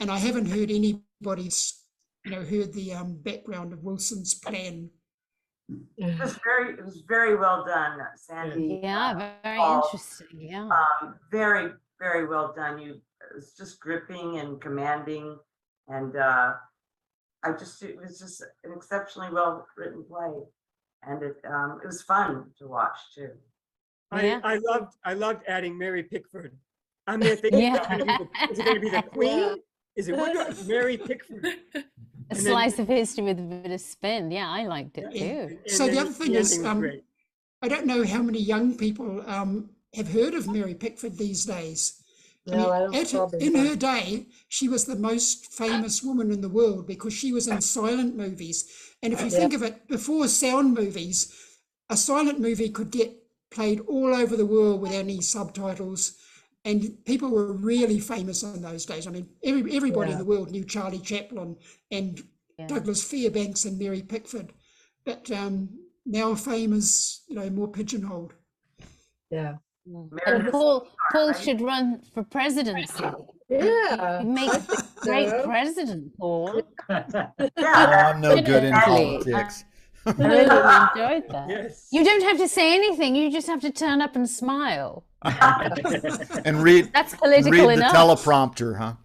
and I haven't heard anybody's, heard the background of Wilson's plan. It was very well done, Sandy. Yeah, very Paul. interesting. Yeah. Very, very well done. It was just gripping and commanding, and it was just an exceptionally well written play, and it was fun to watch too. I loved adding Mary Pickford. I'm there thinking, is it going to be the Queen? Is it Mary Pickford? A slice of history with a bit of spin. Yeah, I liked it too. So the other thing is, I don't know how many young people have heard of Mary Pickford these days. No, I don't probably in not. her day, she was the most famous woman in the world because she was in silent movies. And if you think of it, before sound movies, a silent movie could get played all over the world without any subtitles. And people were really famous in those days. I mean, everybody in the world knew Charlie Chaplin and Douglas Fairbanks and Mary Pickford. But now fame is, more pigeonholed. Yeah. And Paul should run for presidency. Yeah. You make a great president, Paul. I'm no good in politics. I really enjoyed that. Yes. You don't have to say anything. You just have to turn up and smile. And read. That's political read enough. the teleprompter, huh?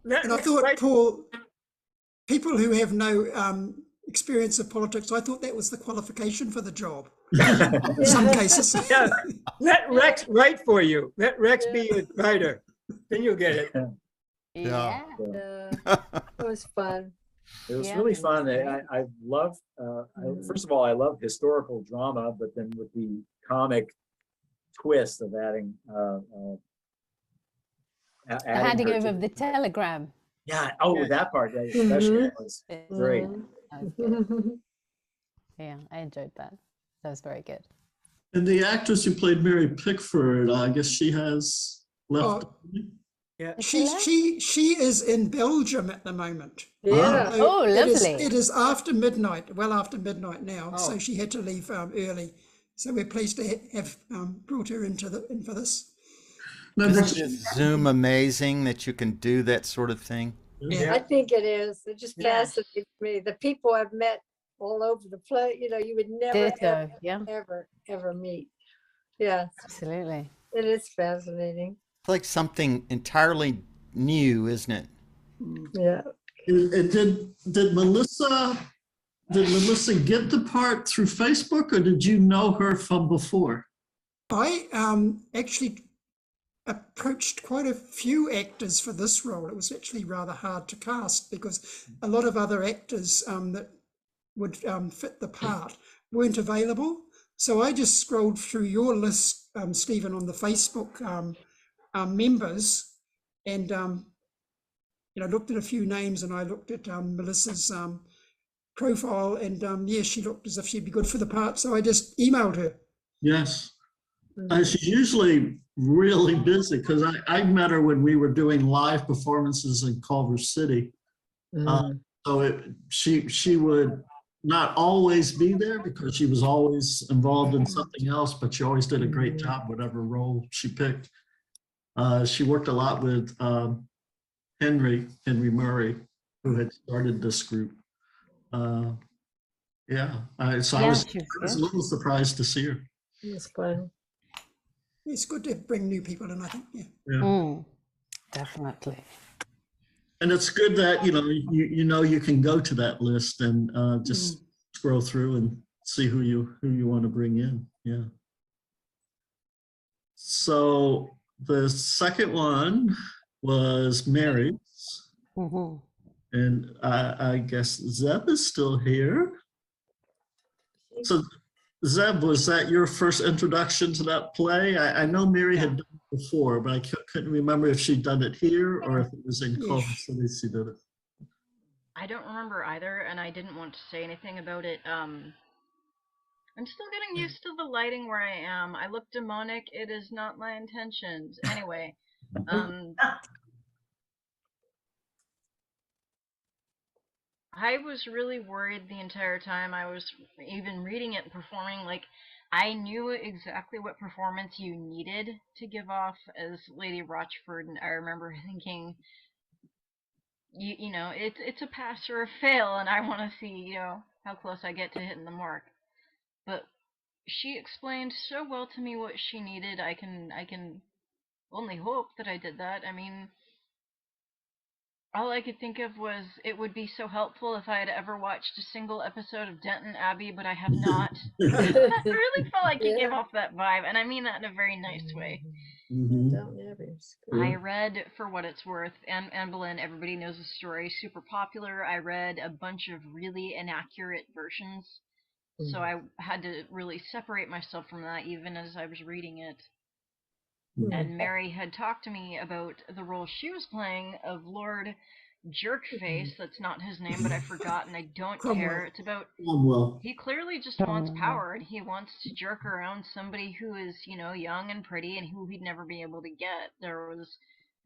And I thought, Paul, people who have no experience of politics, I thought that was the qualification for the job. In some cases. Yeah. Let Rex write for you. Let Rex be a writer. Then you'll get it. Yeah. It was fun. It was really fun. I love, first of all, I love historical drama, but then with the comic twist of adding The handing over of the telegram. Yeah. Oh, that part especially was great. Yeah, I enjoyed that. That was very good. And the actress who played Mary Pickford, I guess she has left. Yeah. She is in Belgium at the moment. Yeah. Oh, lovely. It is after midnight, well after midnight now. So she had to leave early. So we're pleased to have brought her in for this. Isn't Zoom amazing that you can do that sort of thing? Yeah. I think it is. It just fascinates me. The people I've met all over the place, you would never ever meet. Yeah. Absolutely. It is fascinating. It's like something entirely new, isn't it? Yeah. And did Melissa get the part through Facebook, or did you know her from before? I actually approached quite a few actors for this role. It was actually rather hard to cast because a lot of other actors that would fit the part weren't available. So I just scrolled through your list, Stephen, on the Facebook members, and looked at a few names, and I looked at Melissa's profile, and she looked as if she'd be good for the part. So I just emailed her. Yes. She's usually really busy because I met her when we were doing live performances in Culver City. So she would not always be there because she was always involved in something else, but she always did a great job, whatever role she picked. She worked a lot with Henry Murray, who had started this group. So I was a little surprised to see her. It's fun. It's good to bring new people in, I think. Definitely. And it's good that you can go to that list and just scroll through and see who you want to bring in. Yeah. So the second one was Mary's, and I guess Zeb is still here. So Zeb, was that your first introduction to that play? I know Mary had done it before, but I couldn't remember if she'd done it here or if it was in Culver City she did it. I don't remember either, and I didn't want to say anything about it. I'm still getting used to the lighting where I am. I look demonic. It is not my intentions. Anyway, I was really worried the entire time I was even reading it and performing. Like, I knew exactly what performance you needed to give off as Lady Rochford, and I remember thinking, it's a pass or a fail, and I want to see, how close I get to hitting the mark. But she explained so well to me what she needed. I can only hope that I did that. I mean, all I could think of was it would be so helpful if I had ever watched a single episode of Downton Abbey, but I have not. I really felt like you gave off that vibe, and I mean that in a very nice way. I read, for what it's worth, Anne Boleyn, everybody knows the story, super popular. I read a bunch of really inaccurate versions, so I had to really separate myself from that even as I was reading it. And Mary had talked to me about the role she was playing of Lord Jerkface. That's not his name, but I forgot, and I don't care. It's about Cromwell. he clearly just wants power, and he wants to jerk around somebody who is, you know, young and pretty, and who he'd never be able to get.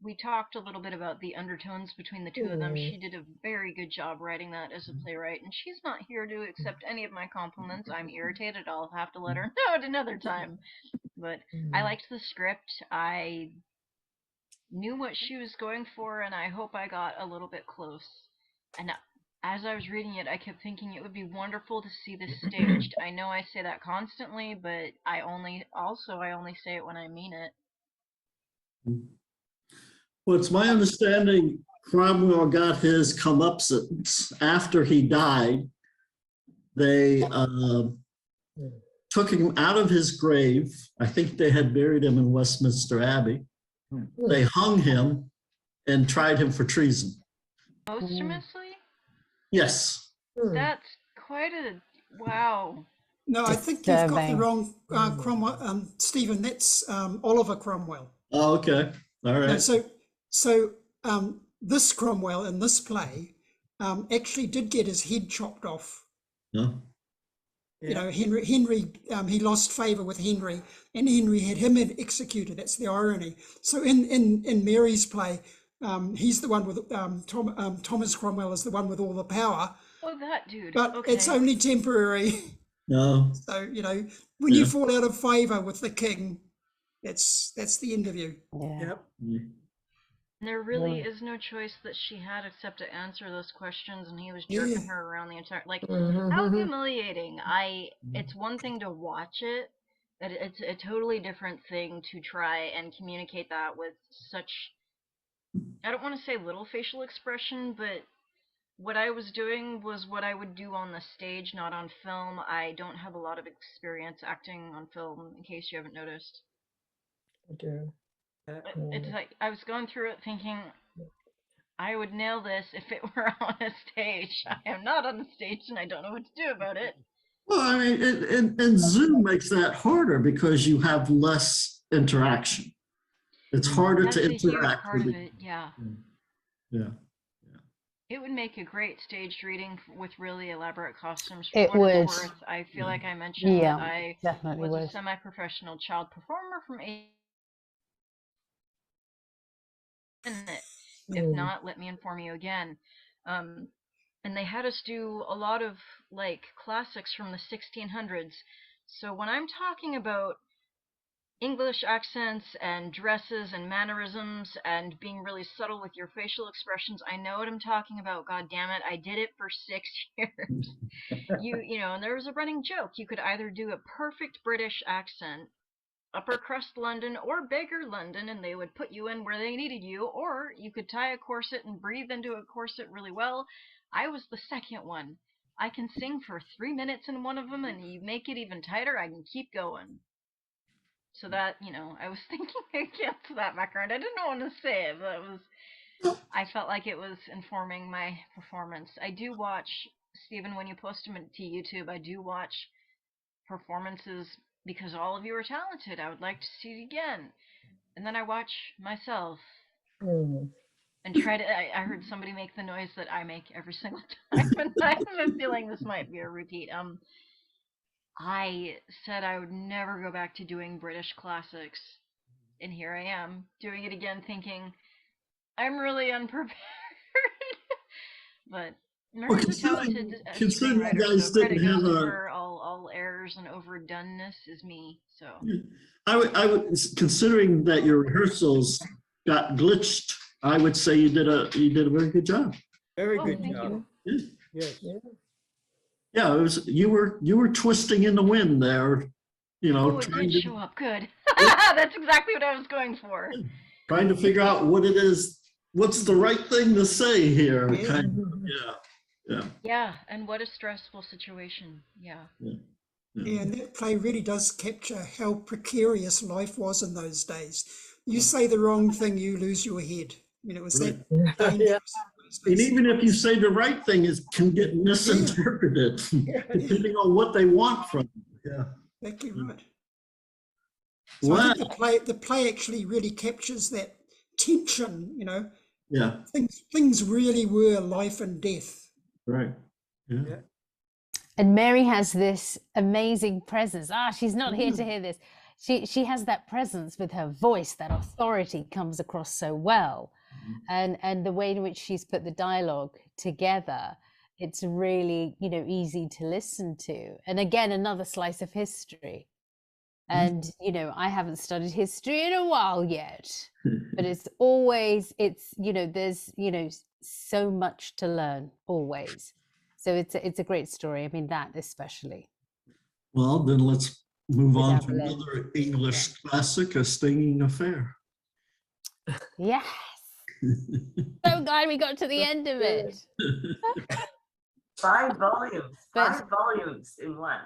We talked a little bit about the undertones between the two of them. She did a very good job writing that as a playwright, and she's not here to accept any of my compliments. I'm irritated. I'll have to let her know at another time. But I liked the script. I knew what she was going for, and I hope I got a little bit close. And as I was reading it, I kept thinking it would be wonderful to see this staged. I know I say that constantly, but I only say it when I mean it. Well, it's my understanding Cromwell got his comeuppance after he died. They took him out of his grave. I think they had buried him in Westminster Abbey. They hung him and tried him for treason. Posthumously? Yes. That's quite a wow. No, I think you've got the wrong Cromwell, Stephen. That's Oliver Cromwell. Oh, okay. All right. No, so this Cromwell in this play actually did get his head chopped off. No. You know, Henry, he lost favor with Henry, and Henry had him executed. That's the irony. So in Mary's play, he's the one with Thomas Cromwell is the one with all the power. Oh, that dude. But okay. it's only temporary. No. So, you know, when you fall out of favor with the king, that's the end of you. Yep. There really is no choice that she had except to answer those questions, and he was jerking her around the entire how humiliating. It's one thing to watch it, but it's a totally different thing to try and communicate that with such, I don't want to say little facial expression, but what I was doing was what I would do on the stage, not on film. I don't have a lot of experience acting on film, in case you haven't noticed. Okay. It's like I was going through it thinking I would nail this if it were on a stage. I am not on the stage, and I don't know what to do about it. Well, I mean, and Zoom makes that harder because you have less interaction. It's harder to interact. That's a huge part of it, yeah. Yeah. It would make a great staged reading with really elaborate costumes. It would. I feel like I mentioned that I definitely was a semi-professional child performer from If not, let me inform you again. And they had us do a lot of like classics from the 1600s. So when I'm talking about English accents and dresses and mannerisms and being really subtle with your facial expressions, I know what I'm talking about. God damn it, I did it for 6 years. You know, and there was a running joke. You could either do a perfect British accent, upper crust London or beggar London, and they would put you in where they needed you, or you could tie a corset and breathe into a corset really well. I was the second one. I can sing for 3 minutes in one of them, and you make it even tighter, I can keep going. So that, you know, I was thinking against that background. I didn't want to say it, but I felt like it was informing my performance. I do watch, Stephen, when you post them to YouTube, I do watch performances because all of you are talented. I would like to see it again. And then I watch myself and try to, I heard somebody make the noise that I make every single time, and I have a feeling this might be a repeat. I said I would never go back to doing British classics, and here I am doing it again, thinking I'm really unprepared. But Mary's a talented screenwriter, so credit goes to her. All errors and overdoneness is me. So I would, considering that your rehearsals got glitched, I would say you did a very good job. Very good job. Yes. Yeah, it was you were twisting in the wind there, you know. It did show up good. That's exactly what I was going for. Trying to figure out what it is, what's the right thing to say here. Yeah, and what a stressful situation. Yeah, and that play really does capture how precarious life was in those days. You say the wrong thing, you lose your head. You know, it was that dangerous. And even if you say the right thing, it can get misinterpreted depending on what they want from you. Yeah. Exactly right. So I think the play actually really captures that tension, you know. Yeah. Things really were life and death. Right. Yeah. And Mary has this amazing presence. She's not here to hear this. She has that presence with her voice, that authority comes across so well. And the way in which she's put the dialogue together, it's really, you know, easy to listen to. And again, another slice of history. And, you know, I haven't studied history in a while yet, but it's, you know, there's, you know, so much to learn always. So it's a great story. I mean, that especially. Well, then let's move on to another English classic, A Stinging Affair. Yes. So glad we got to the end of it. 5 volumes, 5 volumes in one.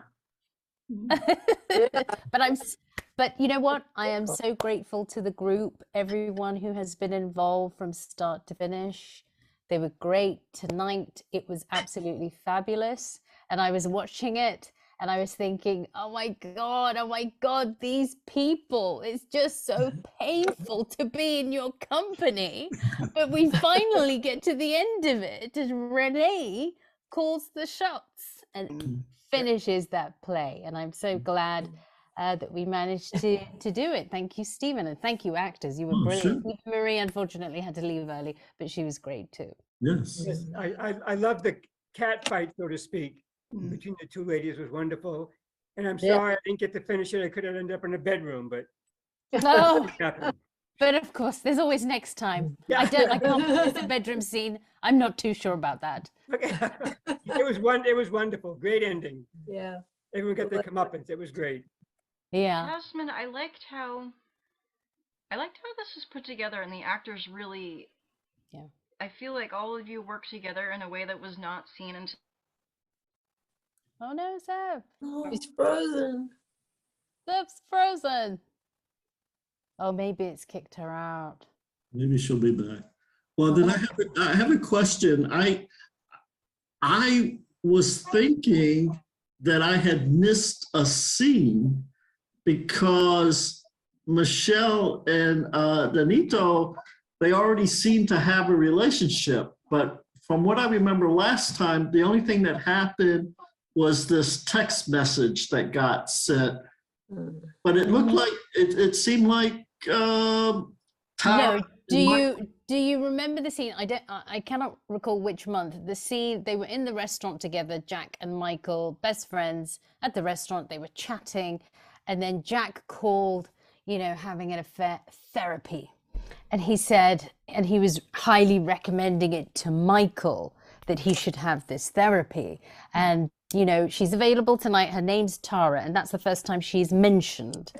But you know what? I am so grateful to the group, everyone who has been involved from start to finish. They were great tonight. It was absolutely fabulous. And I was watching it and I was thinking, oh my God, these people, it's just so painful to be in your company. But we finally get to the end of it and Renee calls the shots and finishes that play. And I'm so glad that we managed to do it. Thank you, Stephen, and thank you, actors. You were brilliant. Sure. Marie unfortunately had to leave early, but she was great too. Yes. Yes, I love the cat fight, so to speak, between the two ladies. Was wonderful. And I'm sorry I didn't get to finish it. I could have ended up in a bedroom, but Oh, but of course, there's always next time. I can't promise a bedroom scene. I'm not too sure about that. It was wonderful. Great ending. Yeah. Everyone got their comeuppance. It was great. Yeah. Jasmine, I liked how this was put together and the actors really, I feel like all of you worked together in a way that was not seen until. Oh no, Zeb. He's frozen. Zeb's frozen. Oh, maybe it's kicked her out. Maybe she'll be back. Well, then I have a question. I was thinking that I had missed a scene because Michelle and Danito, they already seem to have a relationship. But from what I remember last time, the only thing that happened was this text message that got sent. But it looked like, it seemed like No, do you remember the scene? I cannot recall which month. The scene, they were in the restaurant together, Jack and Michael, best friends at the restaurant. They were chatting, and then Jack called, you know, having an affair, therapy. And he said, and he was highly recommending it to Michael that he should have this therapy. And, you know, she's available tonight. Her name's Tara, and that's the first time she's mentioned.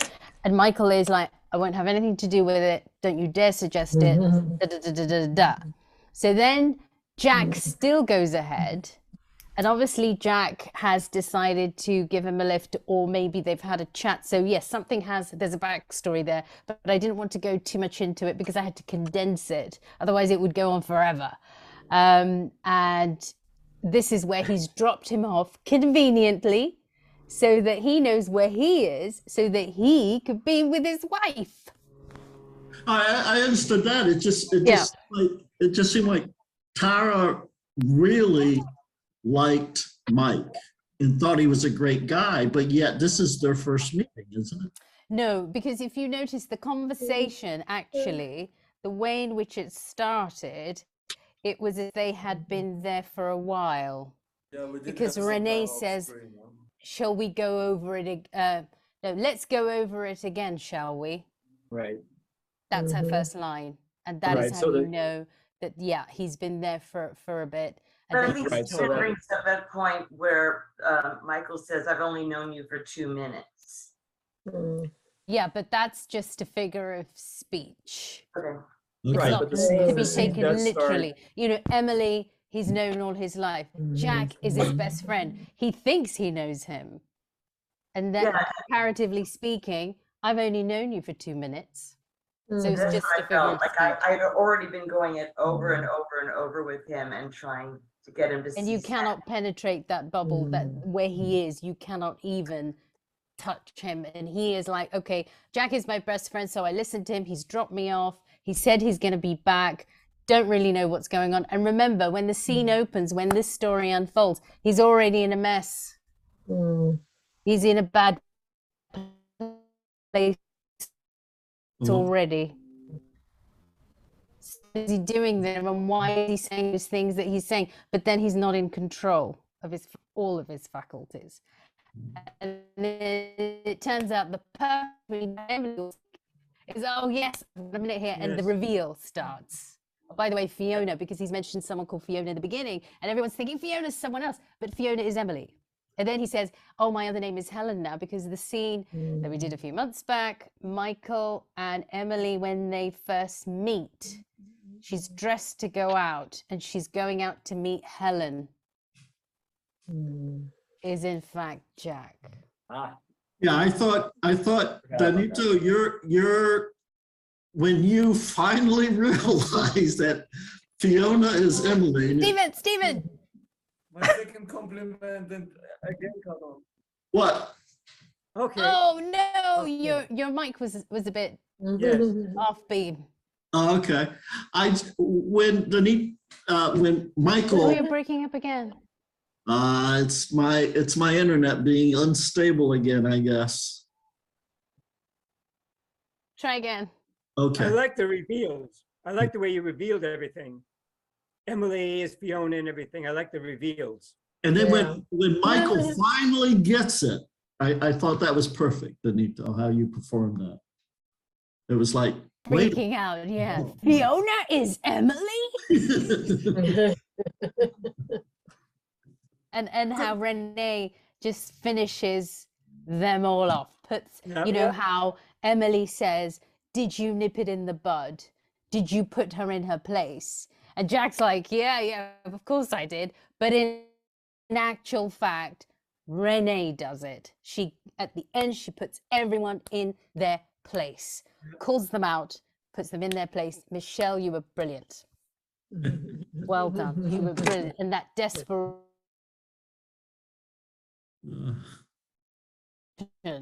And Michael is like, I won't have anything to do with it. Don't you dare suggest it. Da, da, da, da, da, da. So then Jack still goes ahead. And obviously Jack has decided to give him a lift, or maybe they've had a chat. So yes, there's a backstory there, but I didn't want to go too much into it because I had to condense it. Otherwise it would go on forever. And this is where he's dropped him off conveniently so that he knows where he is, so that he could be with his wife. I understood that. It just seemed like Tara really liked Mike and thought he was a great guy, but yet this is their first meeting, isn't it? No, because if you notice the conversation, actually, the way in which it started, it was as they had been there for a while. Yeah, we did because have some Renee time off says, screen, huh? shall we go over it? No, let's go over it again, shall we? Right. That's her first line. And that is Right, how so you the- know that, yeah, he's been there for a bit. But I then think Right, he's so Stephen that- brings up that point where Michael says, I've only known you for 2 minutes. yeah, but that's just a figure of speech. Okay. It's Right, not but the to scene- be the scene taken does start- literally. You know, Emily, he's known all his life. Jack is his best friend. He thinks he knows him. And then, comparatively speaking, I've only known you for 2 minutes. So it's That's just what a I figure felt. of Like speech. I'd already been going it over and over and over with him and trying to get him to And see. you cannot penetrate that bubble that where he is. You cannot even touch him, and he is like, okay, Jack is my best friend, so I listened to him. He's dropped me off. He said he's going to be back. Don't really know what's going on. And remember, when the scene opens, when this story unfolds, he's already in a mess. He's in a bad place already. So what is he doing there, and why is he saying those things that he's saying? But then he's not in control of all of his faculties. And it turns out the person is, oh yes, a minute here, and the reveal starts. Oh, by the way, Fiona, because he's mentioned someone called Fiona in the beginning, and everyone's thinking Fiona's someone else, but Fiona is Emily. And then he says, oh, my other name is Helen now, because of the scene that we did a few months back, Michael and Emily, when they first meet, she's dressed to go out, and she's going out to meet Helen. Is in fact Jack. Yeah, I thought Danito, you're when you finally realize that Fiona is Emily. Stephen. My second compliment and again cut off. What? Okay. Oh no, Okay. your mic was a bit Yes. off beam. Oh, okay. When Michael. You're breaking up again. It's my internet being unstable again, I guess. Try again. Okay. I like the reveals. I like the way you revealed everything. Emily is Fiona and everything. I like the reveals. And then when Michael finally gets it, I thought that was perfect, Danito, how you performed that. It was like Freaking out, yeah. Fiona is Emily? And how Renee just finishes them all off. Puts, how Emily says, did you nip it in the bud? Did you put her in her place? And Jack's like, yeah, of course I did. But in actual fact, Renee does it. At the end, she puts everyone in their place, calls them out, puts them in their place. Michelle, you were brilliant. Well done. You were brilliant. And that desperation. There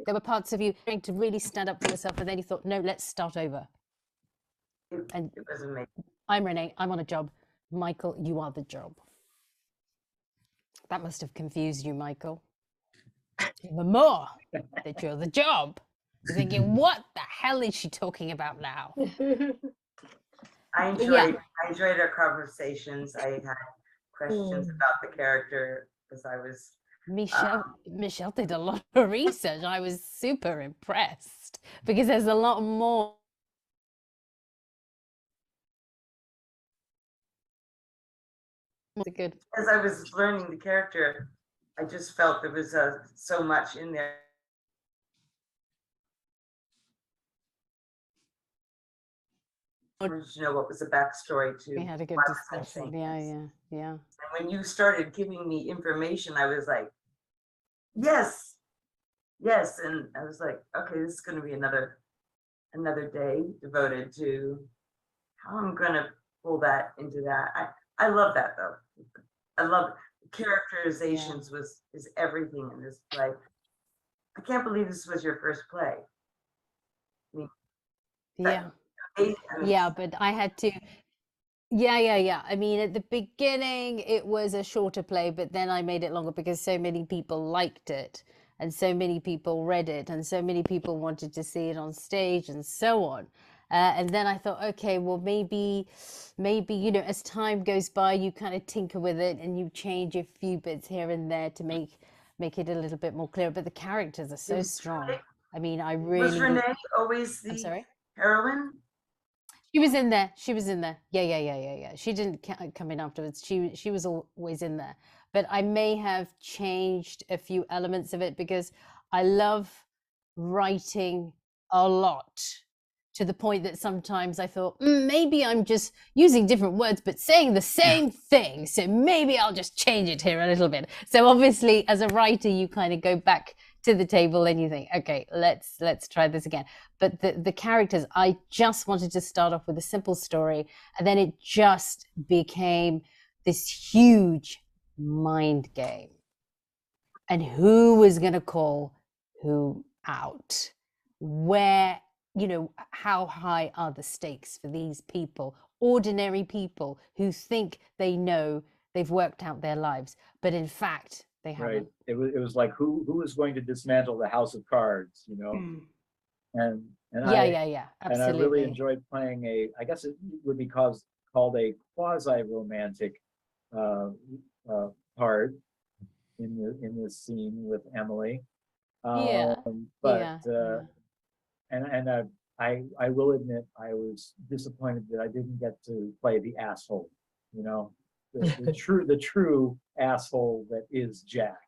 were parts of you trying to really stand up for yourself, and then you thought, no, let's start over. And it was amazing. I'm Renee, I'm on a job. Michael, you are the job. That must have confused you, Michael. Even more that you're the job. You're thinking, what the hell is she talking about now? I enjoyed our conversations. I had questions about the character because I was Michelle did a lot of research. I was super impressed because there's a lot more. Good. As I was learning the character, I just felt there was so much in there. To know what was the backstory to. We had a good discussion. Yeah. And when you started giving me information, I was like, yes. And I was like, okay, this is going to be another day devoted to how I'm going to pull that into that. I love that though. I love characterizations is everything in this play. I can't believe this was your first play. Yeah, but I had to. Yeah. I mean, at the beginning, it was a shorter play, but then I made it longer because so many people liked it, and so many people read it, and so many people wanted to see it on stage, and so on. And then I thought, okay, well, maybe, as time goes by, you kind of tinker with it and you change a few bits here and there to make it a little bit more clear. But the characters are so strong. I mean, I really. Was Renee always the heroine? She was in there. Yeah. She didn't come in afterwards. She was always in there. But I may have changed a few elements of it because I love writing a lot, to the point that sometimes I thought, maybe I'm just using different words, but saying the same thing. So maybe I'll just change it here a little bit. So obviously, as a writer, you kind of go back to the table and you think, okay, let's try this again. But the characters, I just wanted to start off with a simple story, and then it just became this huge mind game. and who was going to call who out. Where, how high are the stakes for these people, ordinary people who think they know they've worked out their lives, but in fact they haven't. Right. It was like who is going to dismantle the house of cards, And Yeah, absolutely. And I really enjoyed playing I guess it would be called a quasi-romantic part in this scene with Emily. Yeah. And I will admit I was disappointed that I didn't get to play the asshole, the true asshole that is Jack.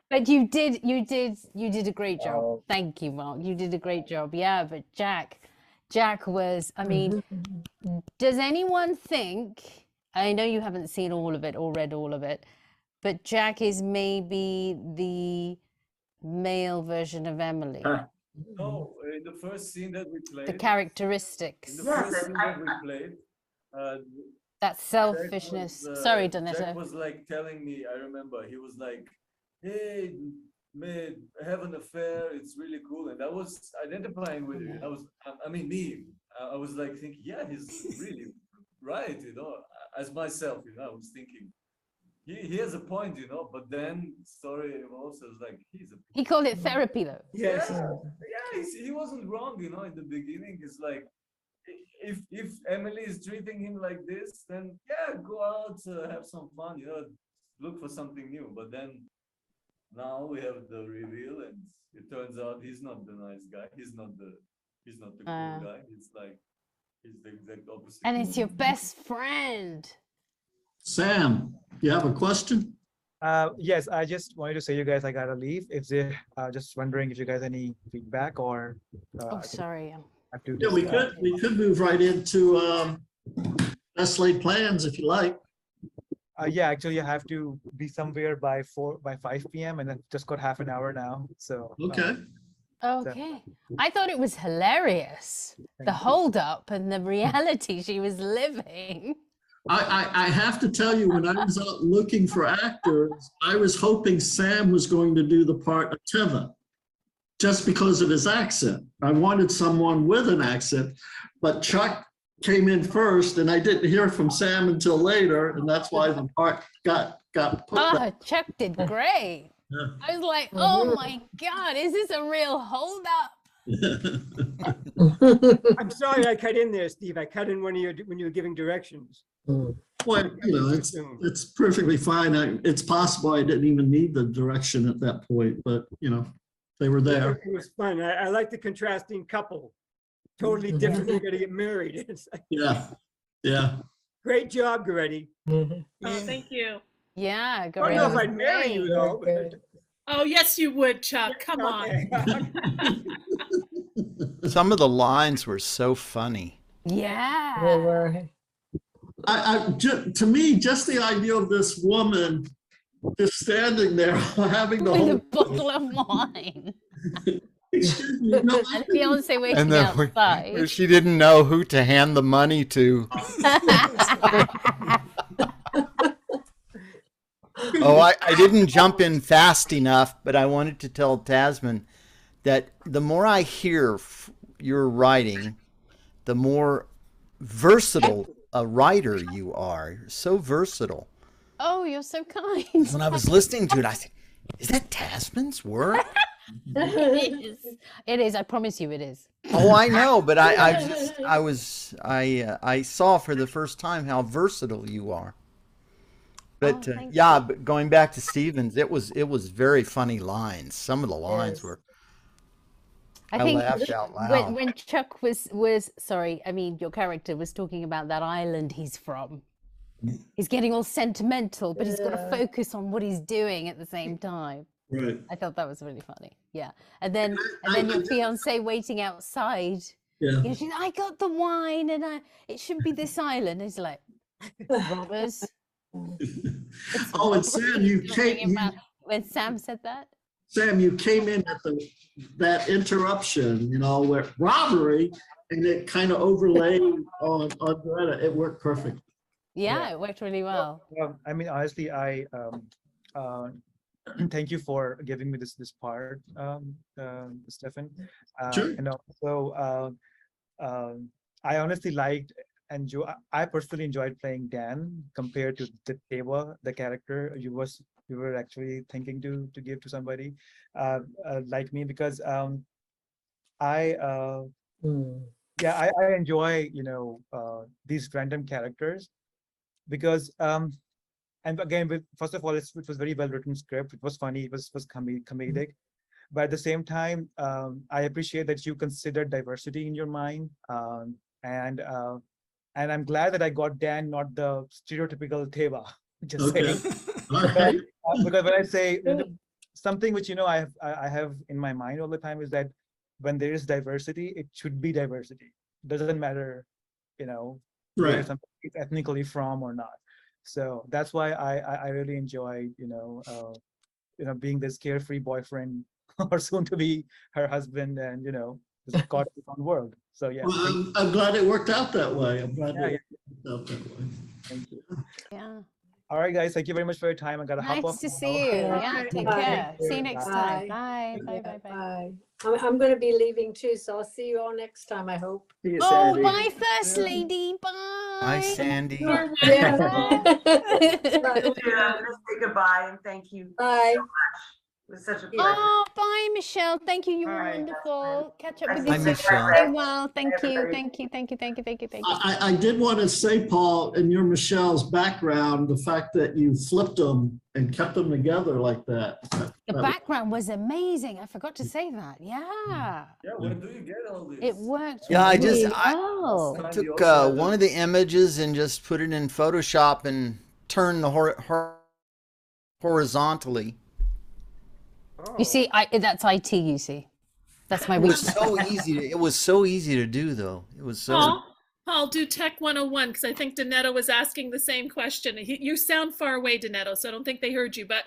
But you did a great job. Thank you, Mark. You did a great job. Yeah, but Jack was, I mean, does anyone think, I know you haven't seen all of it or read all of it, but Jack is maybe the male version of Emily? No, in the first scene that we played. The characteristics. In the first scene that we played. That selfishness. Sorry, Donetta. Jack was like telling me, I remember, he was like, hey, man, have an affair, it's really cool. And I was identifying with it. I was like thinking, yeah, he's really right, as myself, I was thinking, he has a point, but then story evolves as like, he called it therapy though. Yes. Yeah, he wasn't wrong, in the beginning. It's like, if Emily is treating him like this, then yeah, go out, have some fun, look for something new. But then now we have the reveal, and it turns out he's not the nice guy. He's not the cool guy. It's like he's the exact opposite. And it's your best friend. Sam, you have a question? Yes, I just wanted to say, you guys, I gotta leave. If they just wondering if you guys any feedback or. Sorry. Yeah, we could move right into best laid plans if you like. Yeah, actually, I have to be somewhere by 5 p.m. and then just got half an hour now. So. Okay. Okay. I thought it was hilarious. The hold up and the reality she was living. I have to tell you, when I was out looking for actors, I was hoping Sam was going to do the part of Teva, just because of his accent. I wanted someone with an accent, but Chuck came in first, and I didn't hear from Sam until later, and that's why the part got put back. Chuck did great. Yeah. I was like, oh my God, is this a real hold up? I'm sorry I cut in there, Steve. I cut in when you were giving directions. Well, it's perfectly fine. It's possible I didn't even need the direction at that point, but they were there. It was fun. I like the contrasting couple. Totally different. You're gonna get married. Yeah. Great job, Goretti. Oh, thank you. Yeah, I don't know if I'd marry you though. Oh, yes, you would, Chuck. Come on. Some of the lines were so funny. Yeah. To me, just the idea of this woman just standing there having the whole bottle of wine. Excuse me. No, and fiance waiting outside. She didn't know who to hand the money to. I didn't jump in fast enough, but I wanted to tell Tasman that the more I hear your writing, the more versatile a writer you are. You're so versatile. Oh, you're so kind. When I was listening to it, I said, is that Tasman's work? It is. I promise you it is. Oh, I know, but I saw for the first time how versatile you are. But but going back to Stevens, it was very funny lines. Some of the lines were. I think laughed out loud. When Chuck was sorry, I mean your character was talking about that island he's from. He's getting all sentimental, but he's got to focus on what he's doing at the same time. Right. I thought that was really funny. Yeah. And then your fiance waiting outside. Yeah. She's like, I got the wine and it shouldn't be this island. He's like, robbers. And Sam, when Sam said that? Sam, you came in at that interruption, where robbery, and it kind of overlaid on Greta. It worked perfect. Yeah, it worked really well. I mean, honestly, thank you for giving me this part, Stefan. Sure. And also, I honestly liked I personally enjoyed playing Dan compared to the Tewa, the character you were actually thinking to give to somebody like me, because I I enjoy these random characters because and again, first of all, it was very well written script. It was funny. It was comedic, but at the same time, I appreciate that you considered diversity in your mind, and I'm glad that I got Dan, not the stereotypical Teva. Just Okay. saying, All right. because when I say something which I have in my mind all the time is that when there is diversity, it should be diversity. It doesn't matter, where Right. somebody is ethnically from or not. So that's why I really enjoy being this carefree boyfriend or soon to be her husband, and this caught in his own world. So yeah. Well, I'm glad it worked out that way. I'm glad Yeah, it worked out that way. Thank you. Yeah. All right, guys. Thank you very much for your time. I gotta hop Nice off. to see you. Yeah, take care. See you next time. Bye. Bye. Yeah, Bye. Bye. bye. I'm going to be leaving too, so I'll see you all next time, I hope. Oh, bye, First Lady. Bye. Hi, Sandy. Yeah. Let's say goodbye and thank you Bye. so much. It was such a pleasure. Oh, bye, Michelle. Thank you. You were wonderful. Catch up with you Hi, soon. Michelle. Stay well. Thank you. Thank you. Thank you. Thank you. Thank you. Thank you. I did want to say, Paul, in your Michelle's background, the fact that you flipped them and kept them together like that. The background was amazing. I forgot to say that. Yeah. Yeah, where do you get all this? It worked. Yeah, I really well. took one of the images and just put it in Photoshop and turned the horizontally. You see, that's IT. You see, that's my It was weakness. so easy. It was so easy to do, though. It was so. Paul, do Tech 101 because I think Donetto was asking the same question. You sound far away, Donetto, so I don't think they heard you. But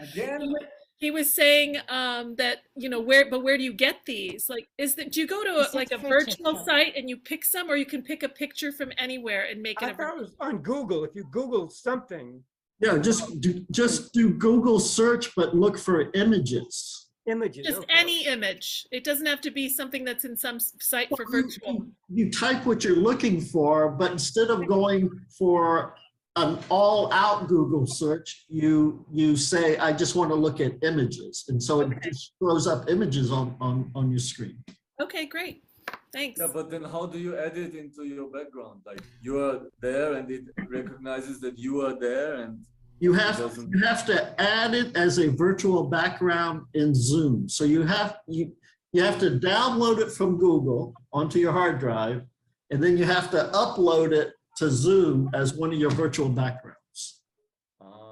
he was saying that where do you get these? Like, do you go to a virtual site and you pick some, or you can pick a picture from anywhere and make it? I thought it was on Google. If you Google something. Yeah, just do Google search, but look for images. Images. Just any image. It doesn't have to be something that's in some site for virtual. You type what you're looking for, but instead of going for an all-out Google search, you say, I just want to look at images. And so it just throws up images on your screen. Okay, great. Thanks. Yeah, but then how do you add it into your background? Like you are there and it recognizes that you are there, and you have to add it as a virtual background in Zoom. So you have to download it from Google onto your hard drive, and then you have to upload it to Zoom as one of your virtual backgrounds.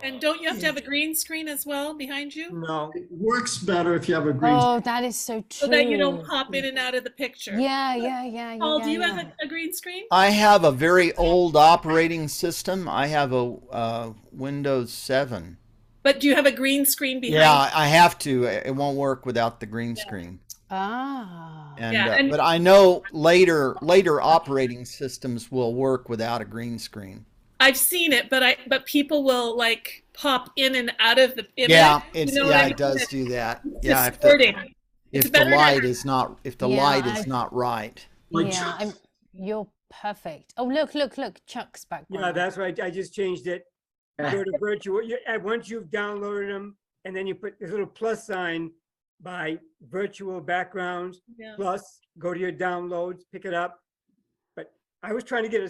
And don't you have to have a green screen as well behind you? No, it works better if you have a green Oh, that is so true. So that you don't pop in and out of the picture. Yeah. Paul, do you have a green screen? I have a very old operating system. I have a Windows 7. But do you have a green screen behind? Yeah, I have to. It won't work without the green screen. Ah. And but I know later operating systems will work without a green screen. I've seen it, but people will like pop in and out of the image. Yeah, it does do that. Yeah, if the light is not right. Yeah, you're perfect. Oh, look, Chuck's back. Yeah, that's right. I just changed it. Go to virtual. Once you've downloaded them, and then you put this little plus sign by virtual backgrounds, plus go to your downloads, pick it up. I was trying to get a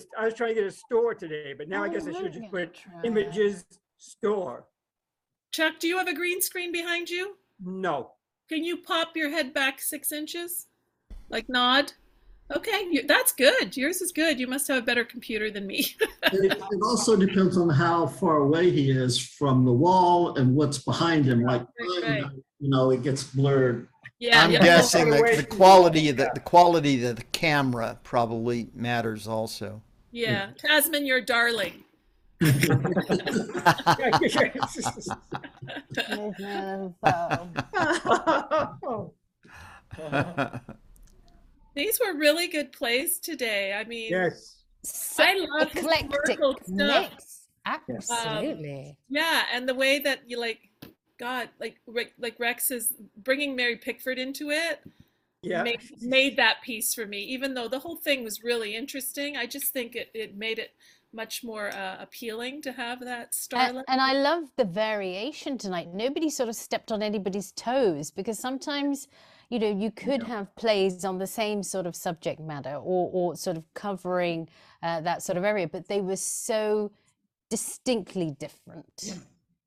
store today, but now I guess I should just put images store. Chuck, do you have a green screen behind you? No. Can you pop your head back 6 inches? Like nod? Okay, that's good. Yours is good. You must have a better computer than me. It also depends on how far away he is from the wall and what's behind him. Like, it gets blurred. Yeah, I'm guessing that the quality of the camera probably matters also. Yeah, Tasman, you're darling. These were really good plays today. I mean, yes, I love eclectic historical stuff. mix. Absolutely. Yeah, and the way that you God, like Rex is bringing Mary Pickford into it. Yeah. Made that piece for me, even though the whole thing was really interesting. I just think it made it much more appealing to have that starlight. And I love the variation tonight. Nobody sort of stepped on anybody's toes, because sometimes, you know, you could have plays on the same sort of subject matter, or sort of covering that sort of area, but they were so distinctly different.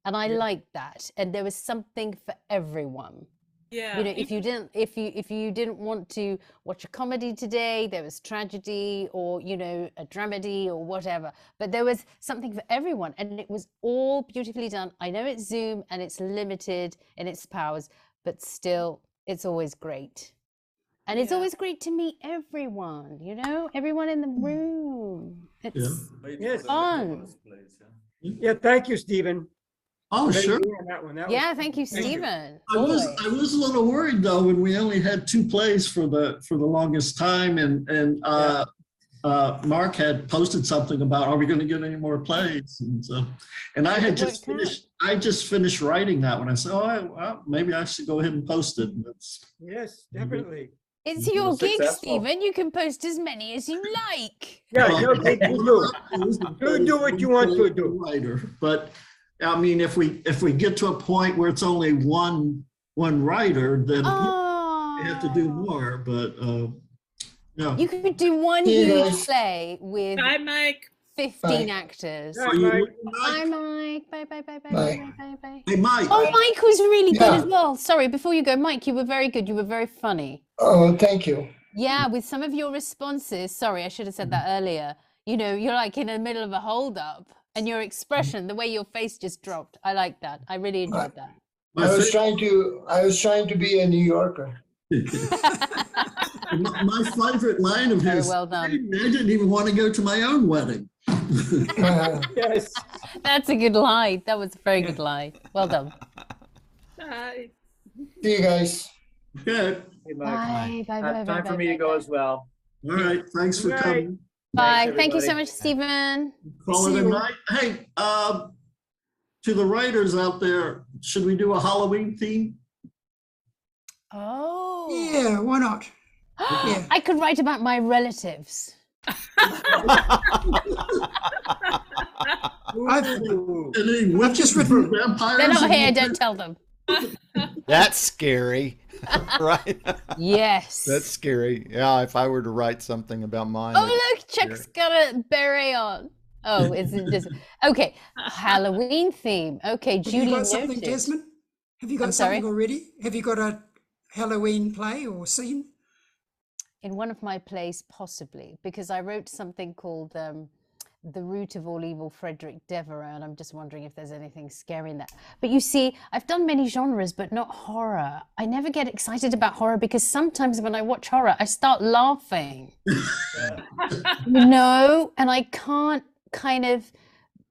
And I liked that. And there was something for everyone. Yeah. You know, if you didn't want to watch a comedy today, there was tragedy, or, you know, a dramedy or whatever, but there was something for everyone, and it was all beautifully done. I know it's Zoom and it's limited in its powers, but still it's always great. And it's always great to meet everyone, you know, everyone in the room. It's fun. Yeah, thank you, Stephen. Oh, sure. On that one. That was fun. Thank you, Stephen. I was a little worried though when we only had 2 plays for the longest time, and Mark had posted something about, are we going to get any more plays? And I had just finished. I just finished writing that one. I said, well, maybe I should go ahead and post it. Yes, definitely. It's your gig, Stephen. You can post as many as you like. Yeah, your gig. Do what you want to do. Writer, but. I mean, if we get to a point where it's only one writer, then we have to do more. But yeah, you could do one huge play with Bye, Mike. 15 actors. Bye, Mike. Bye, Mike. Bye. Hey, Mike. Oh, Mike was really good as well. Sorry, before you go, Mike, you were very good. You were very funny. Oh, thank you. Yeah, with some of your responses. Sorry, I should have said that earlier. You know, you're like in the middle of a hold-up. And your expression, the way your face just dropped, I like that. I really enjoyed that. I was trying to be a New Yorker. My favorite line of his. Well done. I didn't even want to go to my own wedding. Yes. That's a good lie. That was a very good lie. Well done. Bye. See you guys. Okay. Hey, Mike. Bye. Time for me to go as well. All right. Thanks for coming. Bye. Thank you so much, Stephen. Call it a night. Hey, to the writers out there, should we do a Halloween theme? Oh. Yeah, why not? Yeah. I could write about my relatives. I've just written vampires. They're not here, don't tell them. That's scary, right? Yes. That's scary. Yeah, if I were to write something about mine. Oh, look, Chuck's got a beret on. Oh, it's just okay. Halloween theme. Okay, Judy. Have you got something, noted. Desmond? Have you got something already? Have you got a Halloween play or scene? In one of my plays, possibly, because I wrote something called The Root of All Evil, Frederick Devereux, and I'm just wondering if there's anything scary in that. But you see, I've done many genres, but not horror. I never get excited about horror because sometimes when I watch horror, I start laughing. You know, and I can't kind of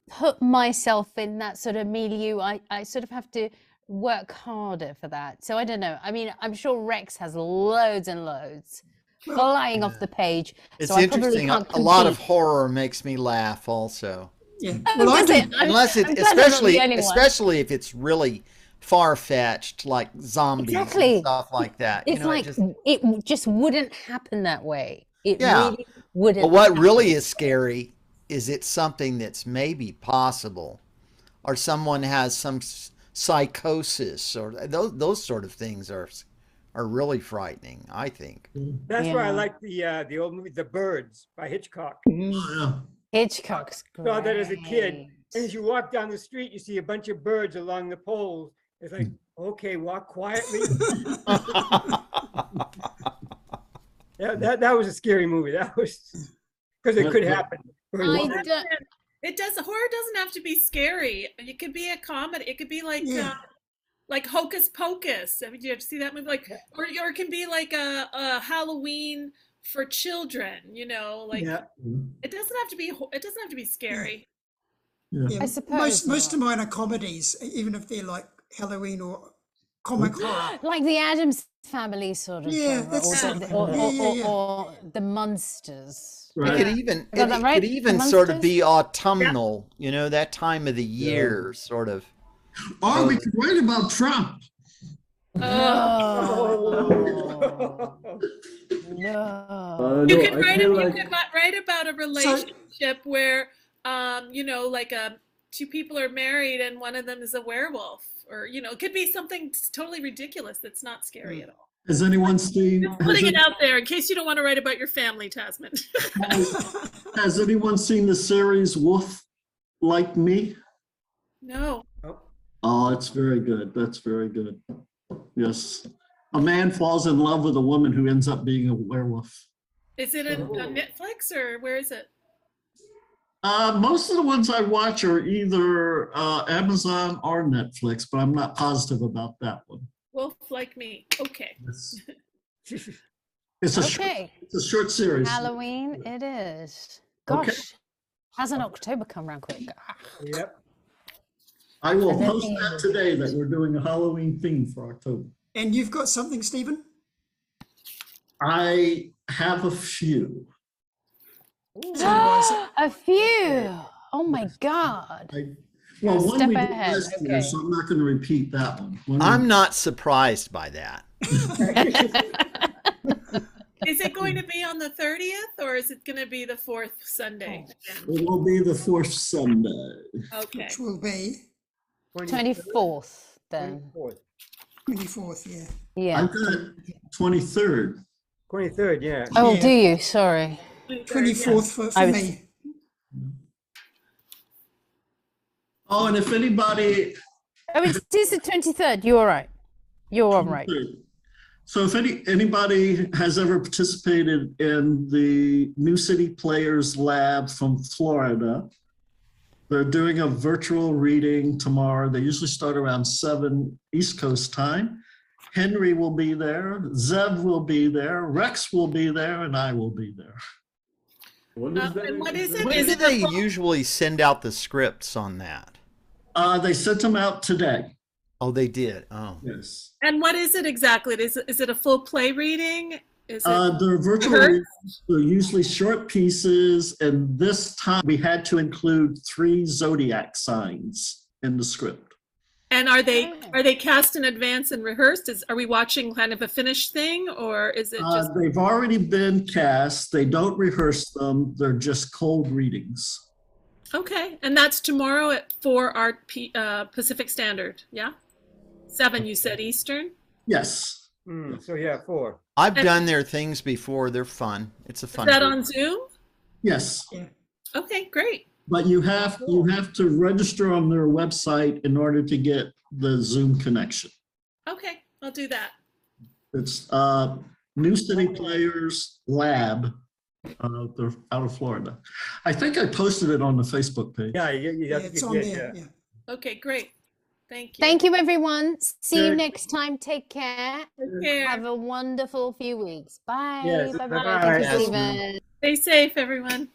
put myself in that sort of milieu. I sort of have to work harder for that. So I don't know. I mean, I'm sure Rex has loads and loads flying off the page. It's so interesting. A lot of horror makes me laugh also. Yeah. Well, I do. Unless it, especially if it's really far-fetched, like zombies and stuff like that. It's it just wouldn't happen that way. It really wouldn't. But what really is scary is it's something that's maybe possible, or someone has some psychosis, or those sort of things are really frightening, I think. That's why I like the old movie The Birds by Hitchcock. Hitchcock's great. Saw that as a kid. And as you walk down the street, you see a bunch of birds along the poles. It's like, okay, walk quietly. Yeah, that was a scary movie. That was because it could happen. It does. Horror doesn't have to be scary. It could be a comedy. It could be like Hocus Pocus. I mean, do you ever see that movie? Like, or it can be like a Halloween for children. You know, like it doesn't have to be. It doesn't have to be scary. Yeah. I suppose most of mine are comedies, even if they're like Halloween or comic horror. Like the Addams Family sort of Yeah, genre, that's or sort the, of or, thing. or, Yeah, yeah, or the Munsters. It could even Got that right? could even The sort of Munsters? be autumnal, you know, that time of the year, sort of. Or we could write about Trump. No. You no, could I write, feel you like could write about a relationship where, you know, like two people are married and one of them is a werewolf, or you know, it could be something totally ridiculous that's not scary at all. Has anyone seen? Just putting it out there in case you don't want to write about your family, Tasman. Has anyone seen the series Wolf Like Me? No. Oh, it's very good. That's very good. Yes. A man falls in love with a woman who ends up being a werewolf. Is it on Netflix or where is it? Most of the ones I watch are either Amazon or Netflix, but I'm not positive about that one. Wolf Like Me. Okay. It's a Okay. it's a short series. Halloween it is. Gosh, Okay. hasn't October come around quick? Yep. I will And then post that today that we're doing a Halloween theme for October. And you've got something, Stephen? I have a few. A few. Oh my God. Well, one Step we did ahead. last year, Okay. so I'm not going to repeat that one. I'm not surprised by that. Is it going to be on the 30th or is it going to be the fourth Sunday? It will be the fourth Sunday. Okay. Which will be 24th then. 24th, yeah. Yeah. I've got 23rd. 23rd, yeah. Oh, Yeah. do you? Sorry. 24th for I was- me. Oh, and if anybody, Oh, it is the 23rd. You're all right. You're all right. so if anybody has ever participated in the New City Players Lab from Florida, they're doing a virtual reading tomorrow. They usually start around 7 East Coast time. Henry will be there, Zev will be there, Rex will be there, and I will be there. And what is it? When Is do it they the full- usually send out the scripts on that? They sent them out today. Oh, they did. Oh, yes. And what is it exactly? Is it a full play reading? Is it They're virtual rehearsed? readings. They're usually short pieces, and this time we had to include 3 zodiac signs in the script. And are they cast in advance and rehearsed? Are we watching kind of a finished thing, or is it just They've already been cast. They don't rehearse them. They're just cold readings. okay? And that's tomorrow at 4 Pacific Standard, yeah? 7, you said Eastern. Yes. So yeah, 4. I've done their things before. They're fun. It's a fun. Is that group. on Zoom? Yes. Okay, great. But you have to register on their website in order to get the Zoom connection. Okay, I'll do that. It's New City Players Lab. They're out of Florida. I think I posted it on the Facebook page. Yeah, It's on there, yeah. Okay, great. Thank you. Thank you, everyone. See you Okay. next time. Take care. Take care. Have a wonderful few weeks. Bye. Yes, Bye. bye-bye. Thank you, Yes, Stephen. Stay safe, everyone.